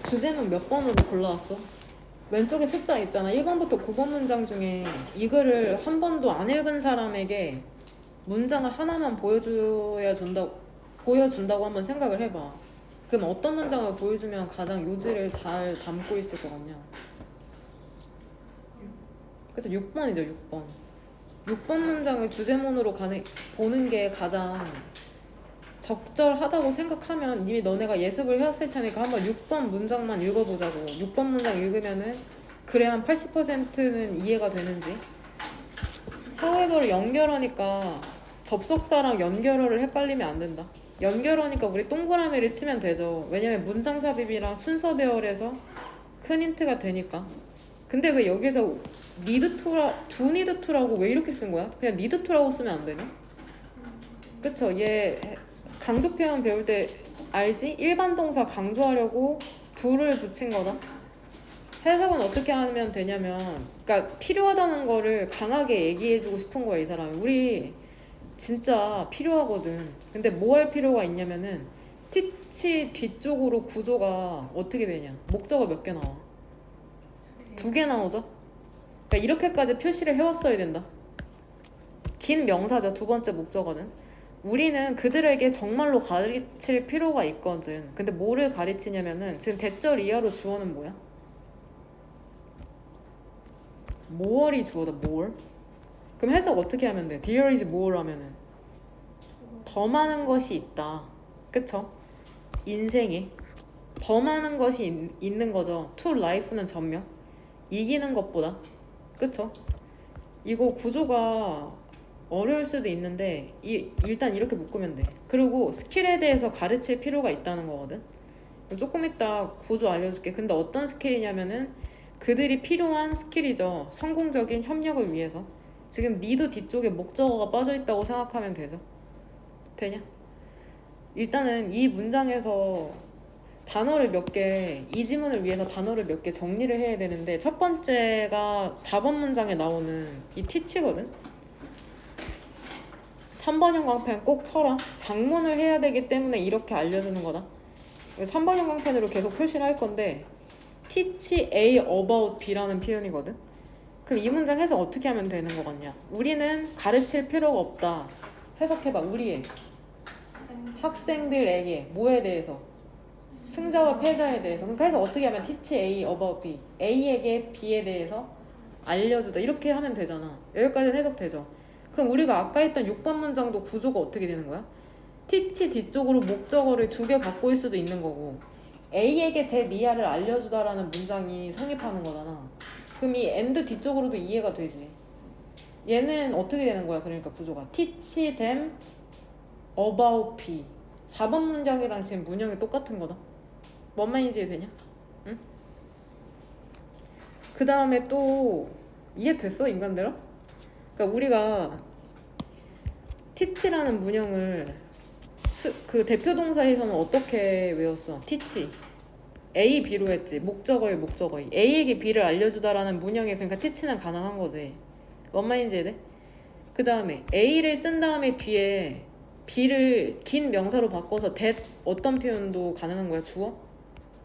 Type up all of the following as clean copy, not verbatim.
주제는 몇 번으로 골라왔어? 왼쪽에 숫자 있잖아. 1번부터 9번 문장 중에 이거를 한 번도 안 읽은 사람에게 문장을 하나만 보여준다고 한번 생각을 해봐. 그럼 어떤 문장을 보여주면 가장 요지를 잘 담고 있을 것 같냐? 그쵸? 6번이죠, 6번. 6번 문장을 주제문으로 보는 게 가장 적절하다고 생각하면 이미 너네가 예습을 해왔을 테니까 한번 6번 문장만 읽어보자고. 6번 문장 읽으면은 그래 한 80%는 이해가 되는지. however를 연결하니까 접속사랑 연결어를 헷갈리면 안 된다. 연결어니까 우리 동그라미를 치면 되죠. 왜냐면 문장 삽입이랑 순서 배열에서 큰 힌트가 되니까. 근데 왜 여기서 need to라고 왜 이렇게 쓴 거야? 그냥 need to라고 쓰면 안 되냐? 그쵸? 얘 강조 표현 배울 때 알지? 일반 동사 강조하려고 do를 붙인 거다. 해석은 어떻게 하면 되냐면, 그러니까 필요하다는 거를 강하게 얘기해주고 싶은 거야, 이 사람이. 우리 진짜 필요하거든. 근데 뭐 할 필요가 있냐면은 teach 뒤쪽으로 구조가 어떻게 되냐? 목적어 몇 개 나와? 2개 나오죠? 그러니까 이렇게까지 표시를 해왔어야 된다. 긴 명사죠, 두 번째 목적어는. 우리는 그들에게 정말로 가르칠 필요가 있거든. 근데 뭐를 가르치냐면은 지금 대절 이하로 주어는 뭐야? more이 주어다. more. 그럼 해석 어떻게 하면 돼? There is more 하면은 더 많은 것이 있다. 그쵸? 인생에 더 많은 것이 있는 거죠. to life는 전명. 이기는 것보다. 그쵸? 이거 구조가 어려울 수도 있는데 일단 이렇게 묶으면 돼. 그리고 스킬에 대해서 가르칠 필요가 있다는 거거든. 조금 이따 구조 알려줄게. 근데 어떤 스킬이냐면은 그들이 필요한 스킬이죠. 성공적인 협력을 위해서. 지금 need 뒤쪽에 목적어가 빠져있다고 생각하면 되죠. 되냐? 일단은 이 문장에서 단어를 몇 개, 이 지문을 위해서 단어를 몇 개 정리를 해야 되는데 첫 번째가 4번 문장에 나오는 이 teach거든. 3번 형광펜 꼭 쳐라. 장문을 해야 되기 때문에 이렇게 알려주는 거다. 3번 형광펜으로 계속 표시를 할 건데 teach A about B라는 표현이거든. 그럼 이 문장 해석 어떻게 하면 되는 거 같냐? 우리는 가르칠 필요가 없다. 해석해봐. 우리의 학생들에게 뭐에 대해서? 승자와 패자에 대해서. 그러니까 해서 어떻게 하면 teach A about B, A에게 B에 대해서 알려주다. 이렇게 하면 되잖아. 여기까지는 해석되죠. 그럼 우리가 아까 했던 6번 문장도 구조가 어떻게 되는 거야? teach 뒤쪽으로 목적어를 2개 갖고 있을 수도 있는 거고 A에게 대니아를 알려주다라는 문장이 성립하는 거잖아. 그럼 이 and 뒤쪽으로도 이해가 되지. 얘는 어떻게 되는 거야? 그러니까 구조가 teach them about B. 4번 문장이랑 지금 문형이 똑같은 거다. 뭔 말인지 이해되냐? 응? 그 다음에 또 이해됐어? 인간들아? 그러니까 우리가 teach라는 문형을 그 대표 동사에서는 어떻게 외웠어? teach A, B로 했지. 목적어의 목적어의 A에게 B를 알려주다라는 문형에 그러니까 teach는 가능한 거지. 뭔 말인지 이해돼? 그 다음에 A를 쓴 다음에 뒤에 B를 긴 명사로 바꿔서 that 어떤 표현도 가능한 거야? 주어?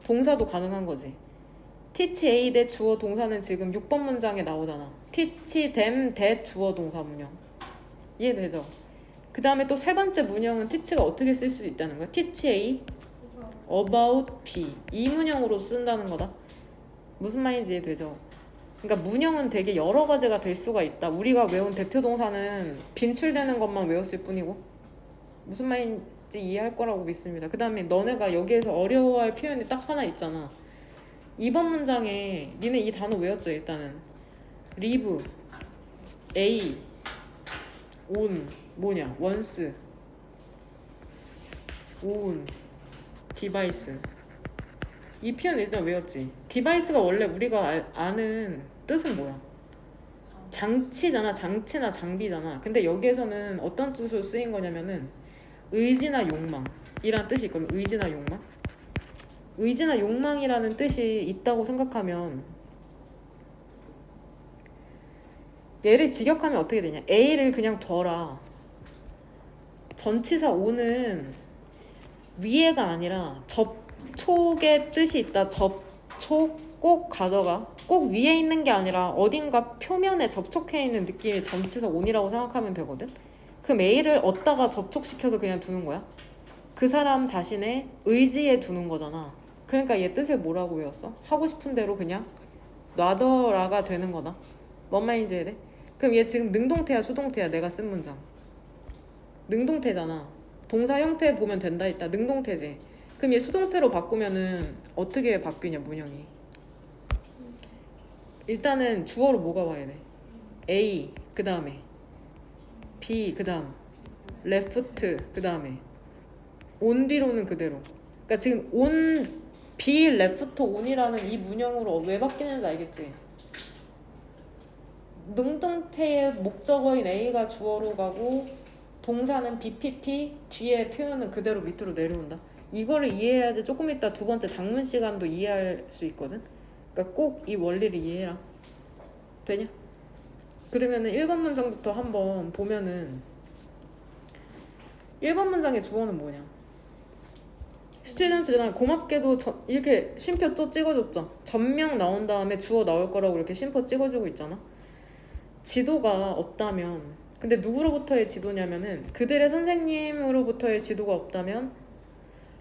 동사도 가능한 거지. teach A that 주어 동사는 지금 6번 문장에 나오잖아. teach them that 주어 동사 문형. 이해되죠? 그 다음에 또 세 번째 문형은 teach가 어떻게 쓸 수 있다는 거야? teach A about B. 이 문형으로 쓴다는 거다. 무슨 말인지 이해되죠? 그러니까 문형은 되게 여러 가지가 될 수가 있다. 우리가 외운 대표 동사는 빈출되는 것만 외웠을 뿐이고 무슨 말인지 이해할 거라고 믿습니다. 그 다음에 너네가 여기에서 어려워할 표현이 딱 하나 있잖아. 2번 문장에 니네 이 단어 외웠죠? 일단은 live, A, on 뭐냐? once, on, device. 이 표현 일단 외웠지. device가 원래 우리가 아는 뜻은 뭐야? 장치잖아. 장치나 장비잖아. 근데 여기에서는 어떤 뜻으로 쓰인 거냐면은 의지나 욕망이라는 뜻이 있거든. 의지나 욕망. 의지나 욕망이라는 뜻이 있다고 생각하면 얘를 직역하면 어떻게 되냐? A를 그냥 둬라. 전치사 O는 위에가 아니라 접촉의 뜻이 있다. 접촉 꼭 가져가. 꼭 위에 있는 게 아니라 어딘가 표면에 접촉해 있는 느낌이 전치사 on이라고 생각하면 되거든. 그 메일을 얻다가 접촉시켜서 그냥 두는 거야. 그 사람 자신의 의지에 두는 거잖아. 그러니까 얘 뜻을 뭐라고 외웠어? 하고 싶은 대로 그냥 놔둬라가 되는 거다. 뭔 말인지 해야 돼? 그럼 얘 지금 능동태야 수동태야? 내가 쓴 문장 능동태잖아. 동사 형태 보면 된다 했다. 능동태지. 그럼 얘 수동태로 바꾸면은 어떻게 바뀌냐 문형이. 일단은 주어로 뭐가 와야 돼? A 그 다음에 B 그 다음 left 그 다음에 on 뒤로는 그대로. 그러니까 지금 on B left on이라는 이 문형으로 왜 바뀌는지 알겠지? 능동태의 목적어인 A가 주어로 가고 동사는 BPP 뒤에 표현은 그대로 밑으로 내려온다. 이거를 이해해야지 조금 이따 두 번째 작문 시간도 이해할 수 있거든. 그러니까 꼭 이 원리를 이해해라. 되냐? 그러면은 1번 문장부터 한번 보면은 1번 문장의 주어는 뭐냐? 스튜던트잖아. 고맙게도 이렇게 쉼표 또 찍어줬죠. 전명 나온 다음에 주어 나올 거라고 이렇게 쉼표 찍어주고 있잖아. 지도가 없다면, 근데 누구로부터의 지도냐면은 그들의 선생님으로부터의 지도가 없다면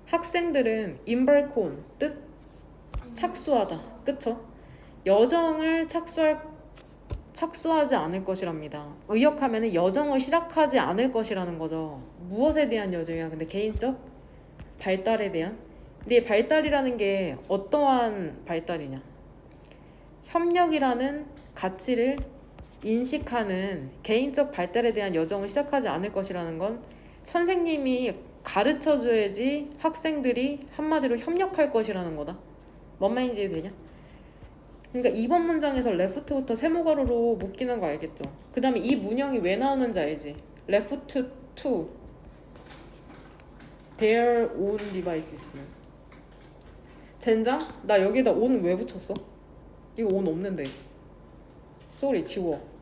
학생들은 embark on 뜻 착수하다. 그쵸? 여정을 착수하지 않을 것이랍니다. 의역하면은 여정을 시작하지 않을 것이라는 거죠. 무엇에 대한 여정이야? 근데 개인적 발달에 대한. 근데 발달이라는 게 어떠한 발달이냐? 협력이라는 가치를 인식하는 개인적 발달에 대한 여정을 시작하지 않을 것이라는 건 선생님이 가르쳐줘야지 학생들이 한마디로 협력할 것이라는 거다. 뭔 말인지 되냐? 그러니까 2번 문장에서 left부터 세모가루로 묶이는 거 알겠죠? 그 다음에 이 문형이 왜 나오는지 알지? left to their own devices. 젠장? 나 여기다 on 왜 붙였어? 이거 on 없는데. sorry, 지워.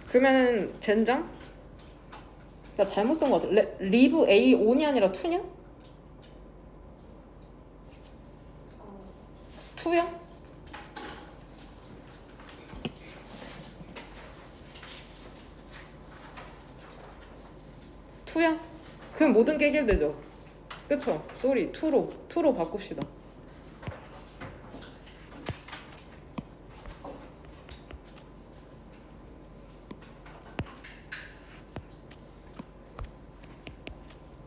그러면은 젠장? 나 잘못 쓴 거 같아. 리브 A on이 아니라 to냐? to야? to야? 그럼 모든 게 해결되죠. 그쵸? sorry, to로 바꿉시다.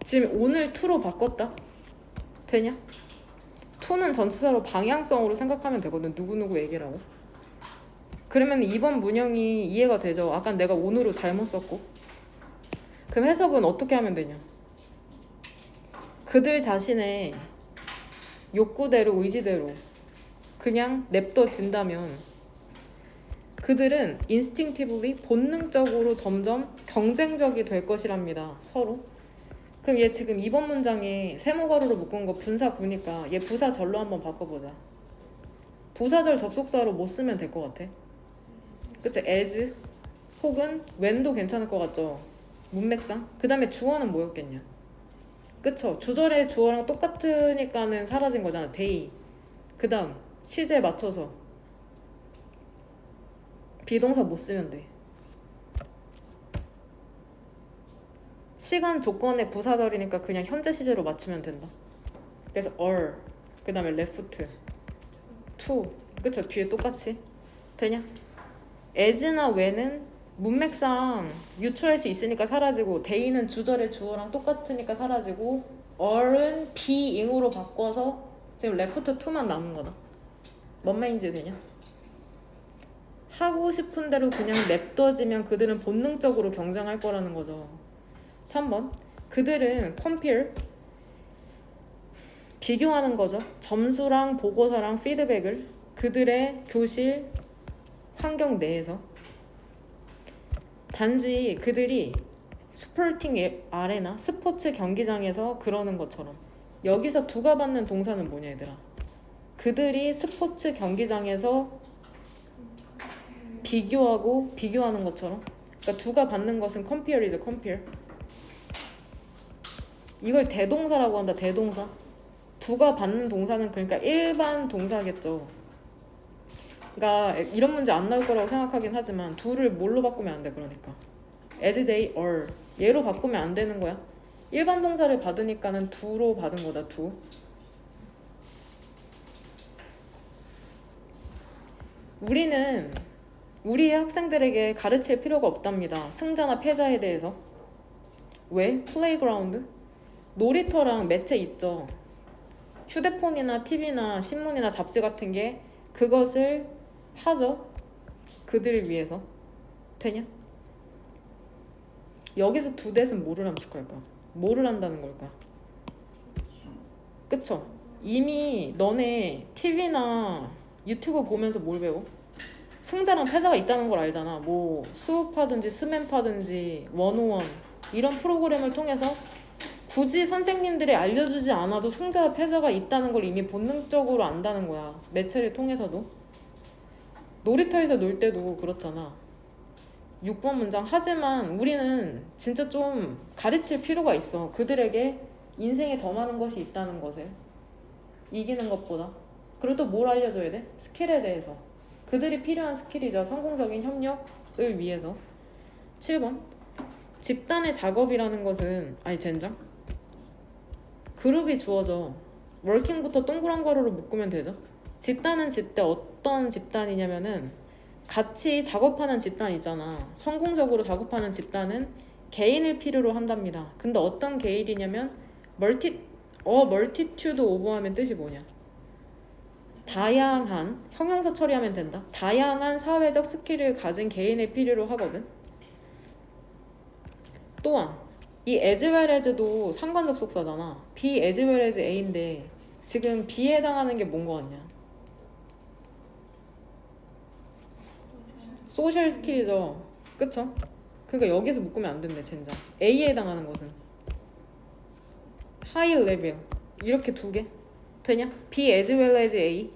지금 오늘 to로 바꿨다. 되냐? to는 전치사로 방향성으로 생각하면 되거든. 누구누구 얘기라고. 그러면 이번 문형이 이해가 되죠. 아까 내가 on으로 잘못 썼고. 그럼 해석은 어떻게 하면 되냐? 그들 자신의 욕구대로 의지대로 그냥 냅둬진다면 그들은 instinctively 본능적으로 점점 경쟁적이 될 것이랍니다. 서로. 그럼 얘 지금 2번 문장에 세모가루로 묶은 거 분사구니까 얘 부사절로 한번 바꿔보자. 부사절 접속사로 뭐 쓰면 될 것 같아? 그치? as 혹은 when도 괜찮을 것 같죠? 문맥상. 그 다음에 주어는 뭐였겠냐? 그쵸? 주절의 주어랑 똑같으니까는 사라진 거잖아. day. 그 다음 시제 맞춰서 비동사 못 쓰면 돼. 시간 조건의 부사절이니까 그냥 현재 시제로 맞추면 된다. 그래서 or 그 다음에 left to 그쵸? 뒤에 똑같이 되냐? as나 when은 문맥상 유추할 수 있으니까 사라지고 day는 주절의 주어랑 똑같으니까 사라지고 or은 being으로 바꿔서 지금 left to만 남은 거다. 뭔 말인지 되냐? 하고 싶은 대로 그냥 냅둬지면 그들은 본능적으로 경쟁할 거라는 거죠. 3번 그들은 compare 비교하는 거죠. 점수랑 보고서랑 피드백을 그들의 교실 환경 내에서 단지 그들이 스포팅 아레나 스포츠 경기장에서 그러는 것처럼 여기서 두가 받는 동사는 뭐냐 얘들아? 그들이 스포츠 경기장에서 비교하고 비교하는 것처럼. 그러니까 두가 받는 것은 compare이죠. compare. 이걸 대동사라고 한다. 대동사. 두가 받는 동사는 그러니까 일반 동사겠죠. 그러니까 이런 문제 안 나올 거라고 생각하긴 하지만 두를 뭘로 바꾸면 안 돼. 그러니까 as they are 얘로 바꾸면 안 되는 거야. 일반 동사를 받으니까는 두로 받은 거다. 두. 우리는 우리의 학생들에게 가르칠 필요가 없답니다. 승자나 패자에 대해서. 왜? 플레이그라운드? 놀이터랑 매체 있죠. 휴대폰이나 TV나 신문이나 잡지 같은 게 그것을 하죠. 그들을 위해서. 되냐? 여기서 두 대는 뭐를 함축할까? 뭐를 한다는 걸까? 그쵸? 이미 너네 TV나 유튜브 보면서 뭘 배워? 승자랑 패자가 있다는 걸 알잖아. 뭐 수업하든지 스맨파든지 101 이런 프로그램을 통해서 굳이 선생님들이 알려주지 않아도 승자와 패자가 있다는 걸 이미 본능적으로 안다는 거야. 매체를 통해서도. 놀이터에서 놀 때도 그렇잖아. 6번 문장. 하지만 우리는 진짜 좀 가르칠 필요가 있어. 그들에게 인생에 더 많은 것이 있다는 것을. 이기는 것보다. 그리고 또 뭘 알려줘야 돼? 스킬에 대해서. 그들이 필요한 스킬이죠. 성공적인 협력을 위해서. 7번. 집단의 작업이라는 것은 젠장. 그룹이 주어져. 워킹부터 동그란 가로로 묶으면 되죠. 집단은 집단 어떤 집단이냐면은 같이 작업하는 집단 있잖아. 성공적으로 작업하는 집단은 개인을 필요로 한답니다. 근데 어떤 개인이냐면 멀티튜드 오브 하면 뜻이 뭐냐? 다양한, 형용사 처리하면 된다. 다양한 사회적 스킬을 가진 개인을 필요로 하거든. 또한 이 as well as도 상관 접속사잖아. be as well as a인데 지금 be에 해당하는 게 뭔 거 같냐? 소셜 스킬이죠. 그쵸? 그러니까 여기서 묶으면 안 된대. 젠장. a에 해당하는 것은 high level 이렇게 두 개 되냐? be as well as a.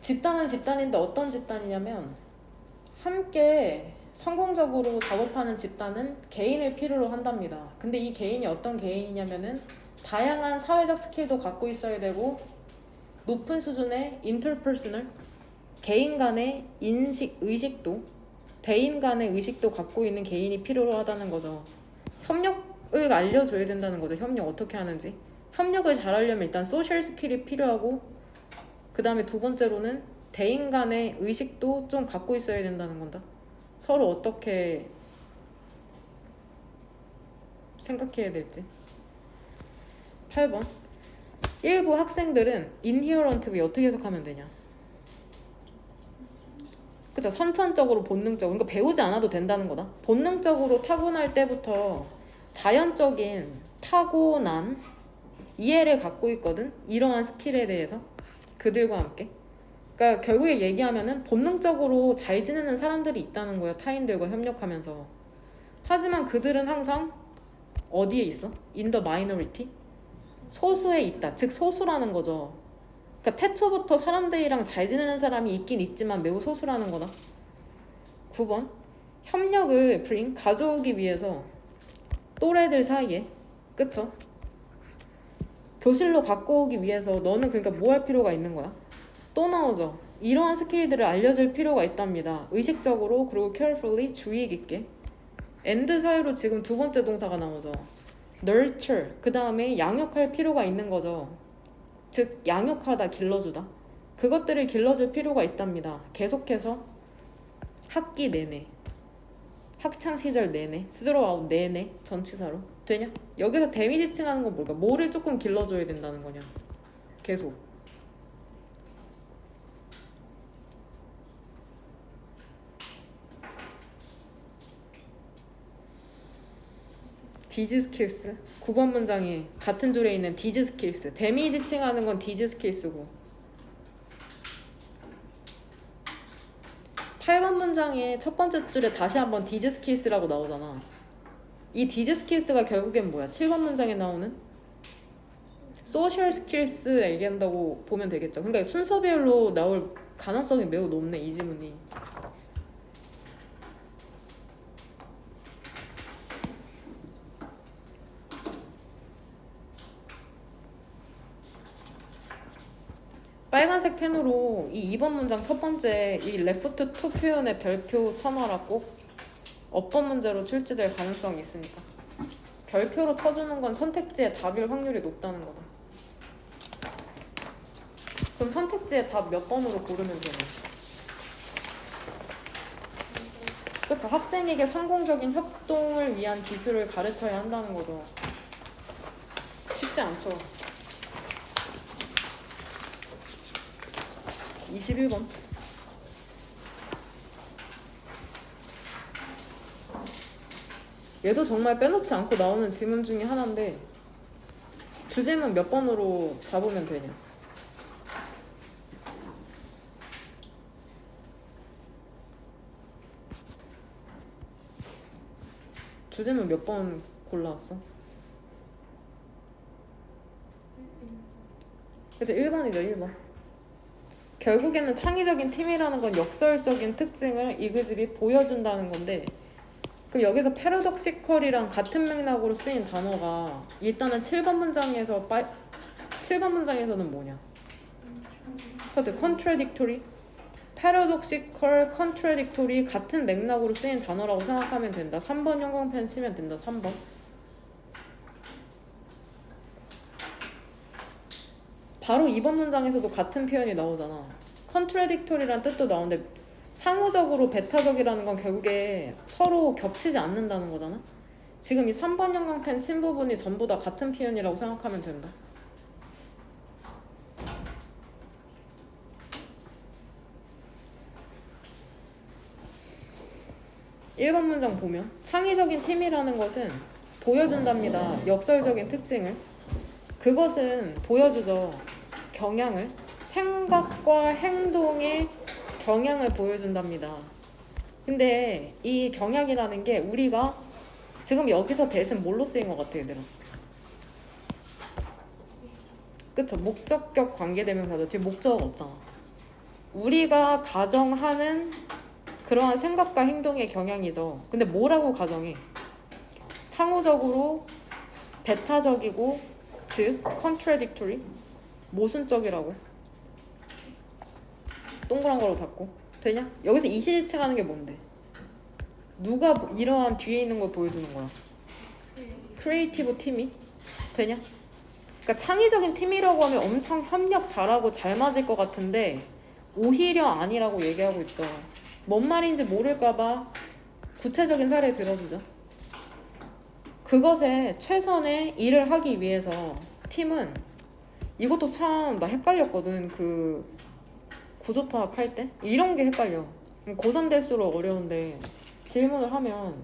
집단은 집단인데 어떤 집단이냐면 함께 성공적으로 작업하는 집단은 개인을 필요로 한답니다. 근데 이 개인이 어떤 개인이냐면은 다양한 사회적 스킬도 갖고 있어야 되고 높은 수준의 interpersonal 개인 간의 의식도 대인 간의 의식도 갖고 있는 개인이 필요로 하다는 거죠. 협력을 알려줘야 된다는 거죠. 협력 어떻게 하는지. 협력을 잘하려면 일단 소셜 스킬이 필요하고 그 다음에 두 번째로는 대인 간의 의식도 좀 갖고 있어야 된다는 건다. 서로 어떻게 생각해야 될지. 8번. 일부 학생들은 inherent가 어떻게 해석하면 되냐? 그쵸? 선천적으로 본능적으로. 그러니까 배우지 않아도 된다는 거다. 본능적으로 타고날 때부터 자연적인 타고난 이해를 갖고 있거든. 이러한 스킬에 대해서. 그들과 함께. 그러니까 결국에 얘기하면은 본능적으로 잘 지내는 사람들이 있다는 거야. 타인들과 협력하면서. 하지만 그들은 항상 어디에 있어? In the minority? 소수에 있다. 즉 소수라는 거죠. 그러니까 태초부터 사람들이랑 잘 지내는 사람이 있긴 있지만 매우 소수라는 거다. 9번. 협력을 가져오기 위해서 또래들 사이에 그쵸? 교실로 갖고 오기 위해서 너는 그러니까 뭐 할 필요가 있는 거야? 또 나오죠. 이러한 스킬들을 알려줄 필요가 있답니다. 의식적으로 그리고 carefully 주의 깊게. and 사이로 지금 두 번째 동사가 나오죠. nurture 그 다음에 양육할 필요가 있는 거죠. 즉 양육하다 길러주다. 그것들을 길러줄 필요가 있답니다. 계속해서 학기 내내 학창시절 내내 throughout 내내 전치사로 되냐? 여기서 데미지칭하는 건 뭘까? 뭐를 조금 길러줘야 된다는 거냐? 계속. 디즈 스킬스 9번 문장에 같은 줄에 있는 디즈 스킬스 데미지칭하는 건 디즈 스킬스고 8번 문장의 첫 번째 줄에 다시 한번 디즈 스킬스라고 나오잖아. 이 디즈 스킬스가 결국엔 뭐야? 7번 문장에 나오는 소셜 스킬스 얘기한다고 보면 되겠죠. 그러니까 순서별로 나올 가능성이 매우 높네, 이 지문이. 빨간색 펜으로 이 2번 문장 첫 번째 이 left to 표현의 별표 쳐놔라. 꼭 어법 문제로 출제될 가능성이 있으니까. 별표로 쳐주는 건 선택지의 답일 확률이 높다는 거다. 그럼 선택지의 답 몇 번으로 고르면 되나? 그렇죠. 학생에게 성공적인 협동을 위한 기술을 가르쳐야 한다는 거죠. 쉽지 않죠. 21번. 얘도 정말 빼놓지 않고 나오는 지문 중에 하나인데 주제문 몇 번으로 잡으면 되냐? 주제문 몇 번 골라왔어? 그래서 1번이죠, 1번. 결국에는 창의적인 팀이라는 건 역설적인 특징을 이 글집이 보여준다는 건데, 그럼 여기서 패러독시컬이랑 같은 맥락으로 쓰인 단어가 일단은 7번 문장에서는 뭐냐? 그래서 contradictory, paradoxical, contradictory 같은 맥락으로 쓰인 단어라고 생각하면 된다. 3번 형광펜 치면 된다. 3번. 바로 2번 문장에서도 같은 표현이 나오잖아. contradictory란 뜻도 나오는데 상호적으로 배타적이라는 건 결국에 서로 겹치지 않는다는 거잖아. 지금 이 3번 형광펜 친 부분이 전부 다 같은 표현이라고 생각하면 된다. (1번) 문장 보면 창의적인 팀이라는 것은 보여준답니다. 역설적인 특징을. 그것은 보여주죠. 경향을. 생각과 행동의 경향을 보여준답니다. 근데 이 경향이라는 게 우리가 지금 여기서 대신 뭘로 쓰인 것 같아, 얘들아? 그쵸? 목적격 관계대명사죠. 뒤에 목적어가 없잖아. 우리가 가정하는 그러한 생각과 행동의 경향이죠. 근데 뭐라고 가정해? 상호적으로 배타적이고 즉 contradictory 모순적이라고. 동그란 거로 잡고 되냐? 여기서 이시지칭하는 게 뭔데? 누가 이러한 뒤에 있는 걸 보여주는 거야? 크리에이티브 팀이? 되냐? 그러니까 창의적인 팀이라고 하면 엄청 협력 잘하고 잘 맞을 것 같은데 오히려 아니라고 얘기하고 있죠. 뭔 말인지 모를까봐 구체적인 사례 들어주죠. 그것에 최선의 일을 하기 위해서 팀은, 이것도 참 나 헷갈렸거든. 그 구조 파악할 때 이런 게 헷갈려. 고3 될수록 어려운데 질문을 하면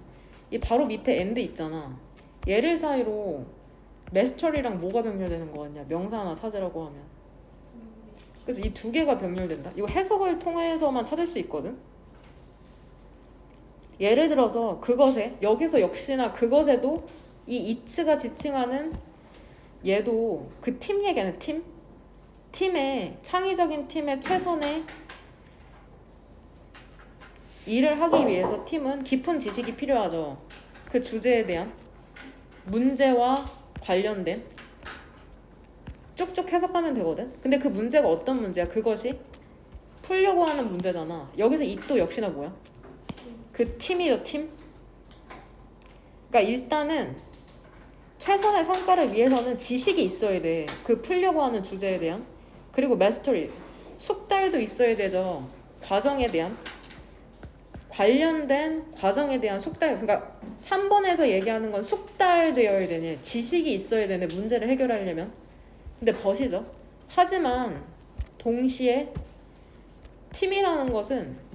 이 바로 밑에 and 있잖아. 얘를 사이로 매스처리랑 뭐가 병렬되는 거 같냐? 명사나 사제라고 하면. 그래서 이 두 개가 병렬된다. 이거 해석을 통해서만 찾을 수 있거든. 예를 들어서 그것에, 여기서 역시나 그것에도 이 it가 지칭하는 얘도 그 팀 얘기하는 팀? 팀의, 창의적인 팀의 최선의 일을 하기 위해서 팀은 깊은 지식이 필요하죠. 그 주제에 대한 문제와 관련된 쭉쭉 해석하면 되거든. 근데 그 문제가 어떤 문제야? 그것이 풀려고 하는 문제잖아. 여기서 it도 역시나 뭐야? 그 팀이죠, 팀. 그러니까 일단은 최선의 성과를 위해서는 지식이 있어야 돼. 그 풀려고 하는 주제에 대한. 그리고 마스터리, 숙달도 있어야 되죠. 과정에 대한. 관련된 과정에 대한 숙달. 그러니까 3번에서 얘기하는 건 숙달되어야 되네. 지식이 있어야 되네. 문제를 해결하려면. 근데 벗이죠. 하지만 동시에 팀이라는 것은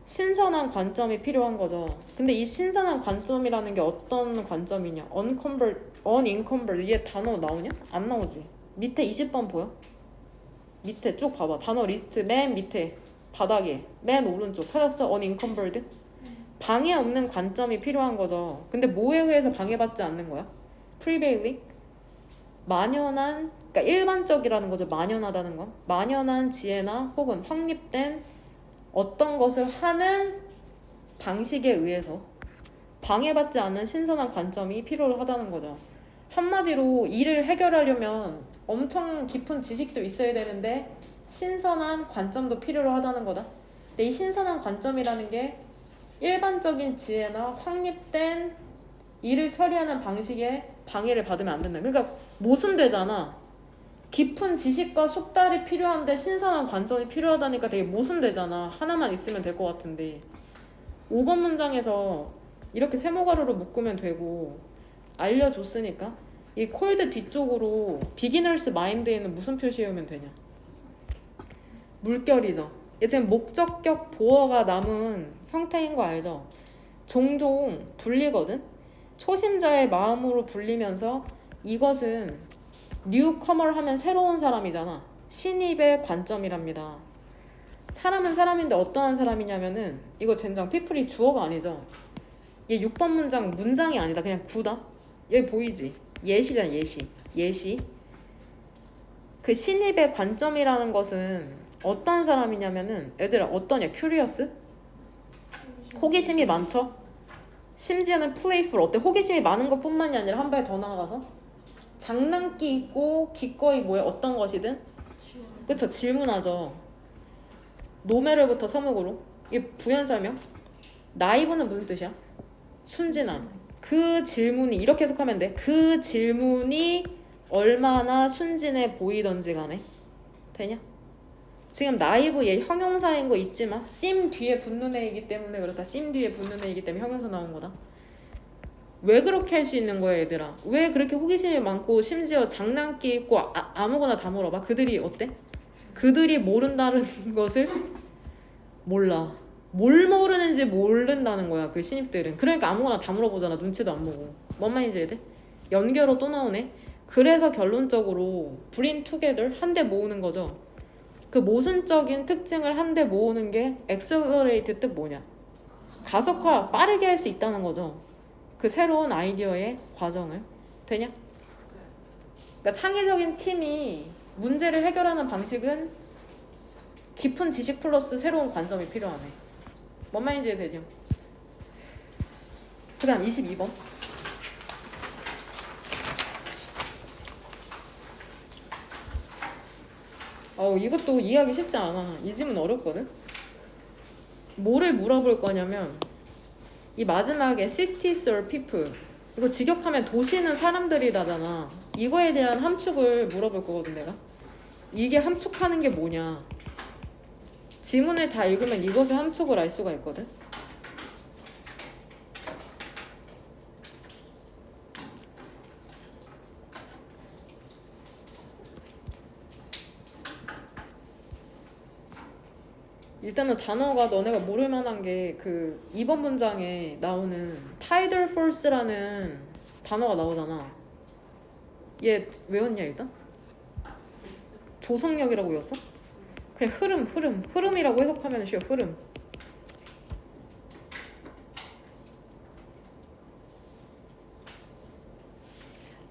신선한 관점이 필요한 거죠. 근데 이 신선한 관점이라는 게 어떤 관점이냐? unencumbered. 얘 단어 나오냐? 안 나오지. 밑에 20번 보여? 밑에 쭉 봐봐. 단어 리스트 맨 밑에 바닥에 맨 오른쪽 찾았어? unencumbered. 방해 없는 관점이 필요한 거죠. 근데 뭐에 의해서 방해받지 않는 거야? prevailing. 만연한, 그러니까 일반적이라는 거죠. 만연하다는 건. 만연한 지혜나 혹은 확립된 어떤 것을 하는 방식에 의해서 방해받지 않는 신선한 관점이 필요하다는 거죠. 한마디로 일을 해결하려면 엄청 깊은 지식도 있어야 되는데 신선한 관점도 필요로 하다는 거다. 근데 이 신선한 관점이라는 게 일반적인 지혜나 확립된 일을 처리하는 방식에 방해를 받으면 안 된다. 그러니까 모순되잖아. 깊은 지식과 숙달이 필요한데 신선한 관점이 필요하다니까 되게 모순되잖아. 하나만 있으면 될 것 같은데 5번 문장에서 이렇게 세모가루로 묶으면 되고 알려줬으니까 이 콜드 뒤쪽으로 비기너스 마인드에는 무슨 표시하면 되냐? 물결이죠. 얘 지금 목적격 보어가 남은 형태인 거 알죠? 종종 불리거든? 초심자의 마음으로 불리면서 이것은 뉴커머를 하면 새로운 사람이잖아. 신입의 관점이랍니다. 사람은 사람인데 어떠한 사람이냐면은 이거 젠장 피플이 주어가 아니죠. 얘 6번 문장 문장이 아니다. 그냥 구다. 여기 보이지? 예시잖아. 예시. 그 신입의 관점이라는 것은 어떤 사람이냐면은 애들아 어떠냐? 큐리어스? 호기심이 많죠? 심지어는 플레이풀. 어때? 호기심이 많은 것뿐만이 아니라 한 발 더 나아가서 장난기 있고 기꺼이 뭐야? 어떤 것이든 그쵸? 질문하죠. 노매를부터 서목으로. 이게 부연설명. 나이브는 무슨 뜻이야? 순진함. 그 질문이 이렇게 해석하면 돼. 그 질문이 얼마나 순진해 보이던지 간에 되냐? 지금 나이브 얘 형용사인 거 잊지 마. 심 뒤에 붙는 애이기 때문에 그렇다. 심 뒤에 붙는 애이기 때문에 형용사 나온 거다. 왜 그렇게 할 수 있는 거야 얘들아? 왜 그렇게 호기심이 많고 심지어 장난기 있고 아무거나 다 물어봐? 그들이 어때? 그들이 모른다는 것을 몰라. 뭘 모르는지 모른다는 거야 그 신입들은. 그러니까 아무거나 다 물어보잖아. 눈치도 안 보고. 뭔 말인지 이해돼? 연결어 또 나오네. 그래서 결론적으로 bring together 한데 모으는 거죠. 그 모순적인 특징을 한데 모으는 게 accelerate 뜻 뭐냐? 가속화, 빠르게 할 수 있다는 거죠. 그 새로운 아이디어의 과정을. 되냐? 그러니까 창의적인 팀이 문제를 해결하는 방식은 깊은 지식 플러스 새로운 관점이 필요하네. 뭔 말인지 되죠? 그 다음 22번. 이것도 이해하기 쉽지 않아. 이 질문 어렵거든? 뭐를 물어볼 거냐면 이 마지막에 cities or people 이거 직역하면 도시는 사람들이다잖아. 이거에 대한 함축을 물어볼 거거든 내가. 이게 함축하는 게 뭐냐. 지문을 다 읽으면 이것의 함축을 알 수가 있거든. 일단은 단어가 너네가 모를 만한 게 그 2번 문장에 나오는 tidal force라는 단어가 나오잖아. 얘 외웠냐 일단? 조성력이라고 외웠어? 그냥 흐름이라고 해석하면 쉬워. 흐름.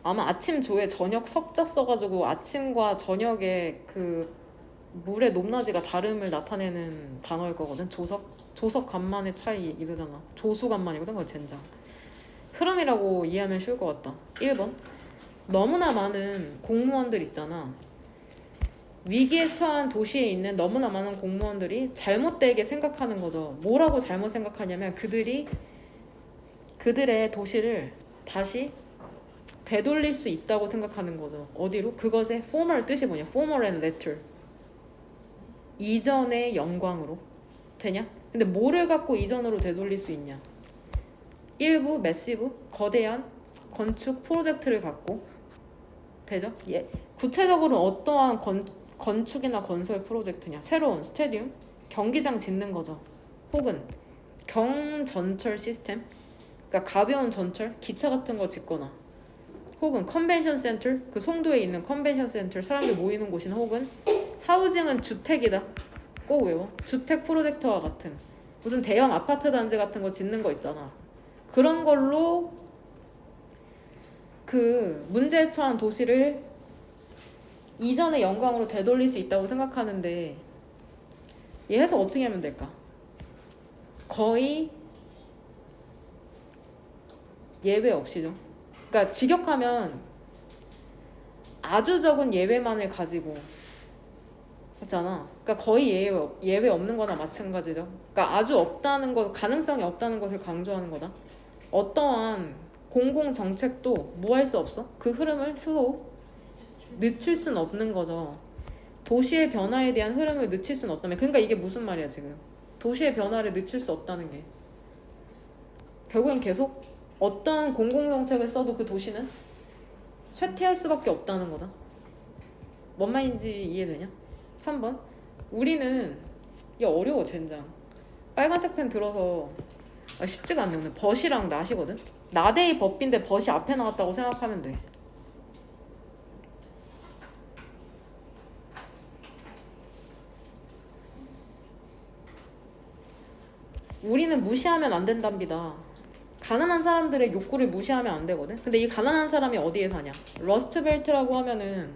아마 아침 조에 저녁 석자 써가지고 아침과 저녁에 그 물의 높낮이가 다름을 나타내는 단어일 거거든. 조석 간만의 차이 이러잖아. 조수 간만이거든. 그거 젠장. 흐름이라고 이해하면 쉬울 것 같다. 1번. 너무나 많은 공무원들 있잖아. 위기에 처한 도시에 있는 너무나 많은 공무원들이 잘못되게 생각하는 거죠. 뭐라고 잘못 생각하냐면 그들의 도시를 다시 되돌릴 수 있다고 생각하는 거죠. 어디로? 그것의 former 뜻이 뭐냐? former and later. 이전의 영광으로. 되냐? 근데 뭐를 갖고 이전으로 되돌릴 수 있냐? 일부 매시브 거대한 건축 프로젝트를 갖고. 되죠? 예. 구체적으로 어떠한 건축이나 건설 프로젝트냐? 새로운 스테디움, 경기장 짓는 거죠. 혹은 경전철 시스템, 그러니까 가벼운 전철, 기차 같은 거 짓거나, 혹은 컨벤션 센터, 그 송도에 있는 컨벤션 센터, 사람들 모이는 곳이나, 혹은 하우징은 주택이다. 꼭 외워. 주택 프로젝트와 같은 무슨 대형 아파트 단지 같은 거 짓는 거 있잖아. 그런 걸로 그 문제에 처한 도시를 이전의 영광으로 되돌릴 수 있다고 생각하는데 얘 해석 어떻게 하면 될까? 거의 예외 없이죠. 그러니까 직역하면 아주 적은 예외만을 가지고 했잖아. 그러니까 거의 예외 없는 거나 마찬가지죠. 그러니까 아주 없다는 것, 가능성이 없다는 것을 강조하는 거다. 어떠한 공공 정책도 뭐 할 수 없어? 그 흐름을 슬로우 늦출 수는 없는 거죠. 도시의 변화에 대한 흐름을 늦출 수는 없다면, 그러니까 이게 무슨 말이야 지금? 도시의 변화를 늦출 수 없다는 게 결국엔 계속 어떤 공공 정책을 써도 그 도시는 쇠퇴할 수밖에 없다는 거다. 뭔 말인지 이해되냐? 3번. 우리는 이게 어려워 젠장. 빨간색 펜 들어서 쉽지가 않네. 오늘 벗이랑 낫이거든. 나대의 법인데 벗이 앞에 나왔다고 생각하면 돼. 우리는 무시하면 안 된답니다. 가난한 사람들의 욕구를 무시하면 안 되거든. 근데 이 가난한 사람이 어디에 사냐? 러스트벨트라고 하면은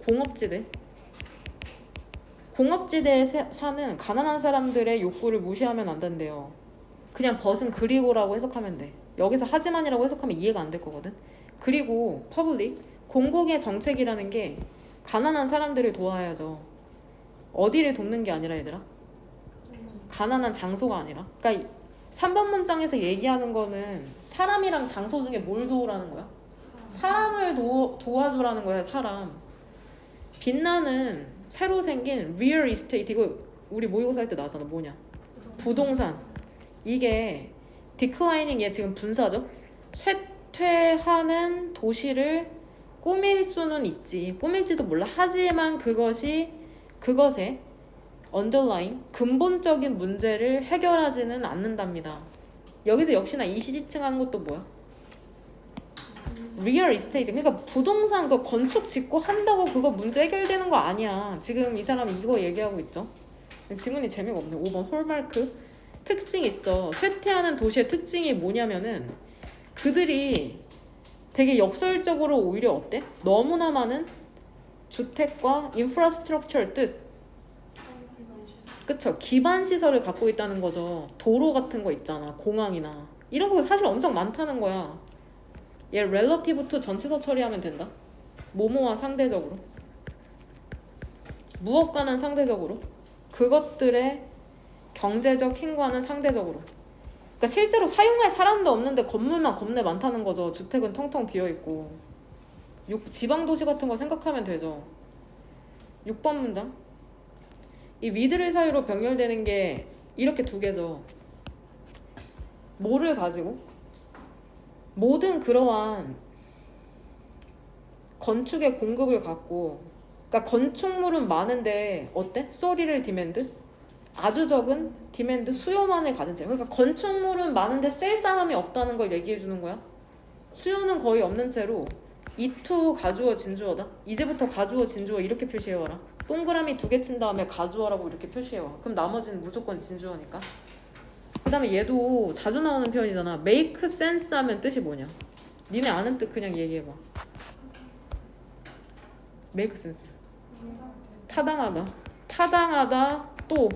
공업지대. 공업지대에 사는 가난한 사람들의 욕구를 무시하면 안 된대요. 그냥 벗은 그리고라고 해석하면 돼. 여기서 하지만이라고 해석하면 이해가 안 될 거거든. 그리고 퍼블릭, 공공의 정책이라는 게 가난한 사람들을 도와야죠. 어디를 돕는 게 아니라 얘들아. 가난한 장소가 아니라. 그러니까 3번 문장에서 얘기하는 거는 사람이랑 장소 중에 뭘 도우라는 거야? 사람을 도와주라는 거야. 사람. 빛나는 새로 생긴 리얼 이스테이트, 이거 우리 모의고사 할 때 나왔잖아. 뭐냐? 부동산. 이게 디클라이닝, 얘 지금 분사죠? 쇠퇴하는 도시를 꾸밀 수는 있지. 꾸밀지도 몰라. 하지만 그것의 언더라인, 근본적인 문제를 해결하지는 않는답니다. 여기서 역시나 이시지칭하는 것도 뭐야? 리얼 이스테이트. 그러니까 부동산 그 건축 짓고 한다고 그거 문제 해결되는 거 아니야. 지금 이 사람이 이거 얘기하고 있죠. 지문이 재미가 없네. 5번 홀마크. 특징 있죠. 쇠퇴하는 도시의 특징이 뭐냐면은 그들이 되게 역설적으로 오히려 어때? 너무나 많은 주택과 인프라스트럭처를 뜻. 그쵸. 기반 시설을 갖고 있다는 거죠. 도로 같은 거 있잖아. 공항이나. 이런 거 사실 엄청 많다는 거야. 얘 relative to 전치사 처리하면 된다. 뭐뭐와 상대적으로. 무엇과는 상대적으로. 그것들의 경제적 힘과는 상대적으로. 그러니까 실제로 사용할 사람도 없는데 건물만 겁내 많다는 거죠. 주택은 텅텅 비어있고. 지방도시 같은 거 생각하면 되죠. 6번 문장. 이 위드를 사이로 병렬되는 게 이렇게 두 개죠. 뭐를 가지고? 모든 그러한 건축의 공급을 갖고, 그러니까 건축물은 많은데 어때? 소리를 디맨드? 아주 적은 디맨드, 수요만을 가진 채. 그러니까 건축물은 많은데 쓸 사람이 없다는 걸 얘기해 주는 거야. 수요는 거의 없는 채로 이투 가주어 진주어다. 이제부터 가주어 진주어 이렇게 표시해와라. 동그라미 2개 친 다음에 가주어라고 이렇게 표시해와. 그럼 나머지는 무조건 진주어니까. 그 다음에 얘도 자주 나오는 표현이잖아. make sense 하면 뜻이 뭐냐? 니네 아는 뜻 그냥 얘기해봐. make sense. 타당하다. 타당하다. 또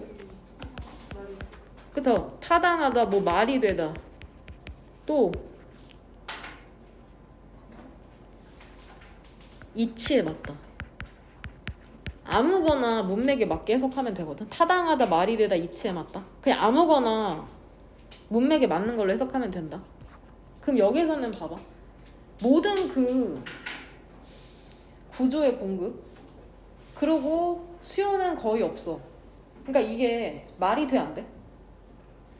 그쵸? 타당하다. 뭐 말이 되다. 또 이치에 맞다. 아무거나 문맥에 맞게 해석하면 되거든. 타당하다, 말이 되다, 이치에 맞다. 그냥 아무거나 문맥에 맞는 걸로 해석하면 된다. 그럼 여기서는 봐봐. 모든 그 구조의 공급, 그리고 수요는 거의 없어. 그러니까 이게 말이 돼, 안 돼?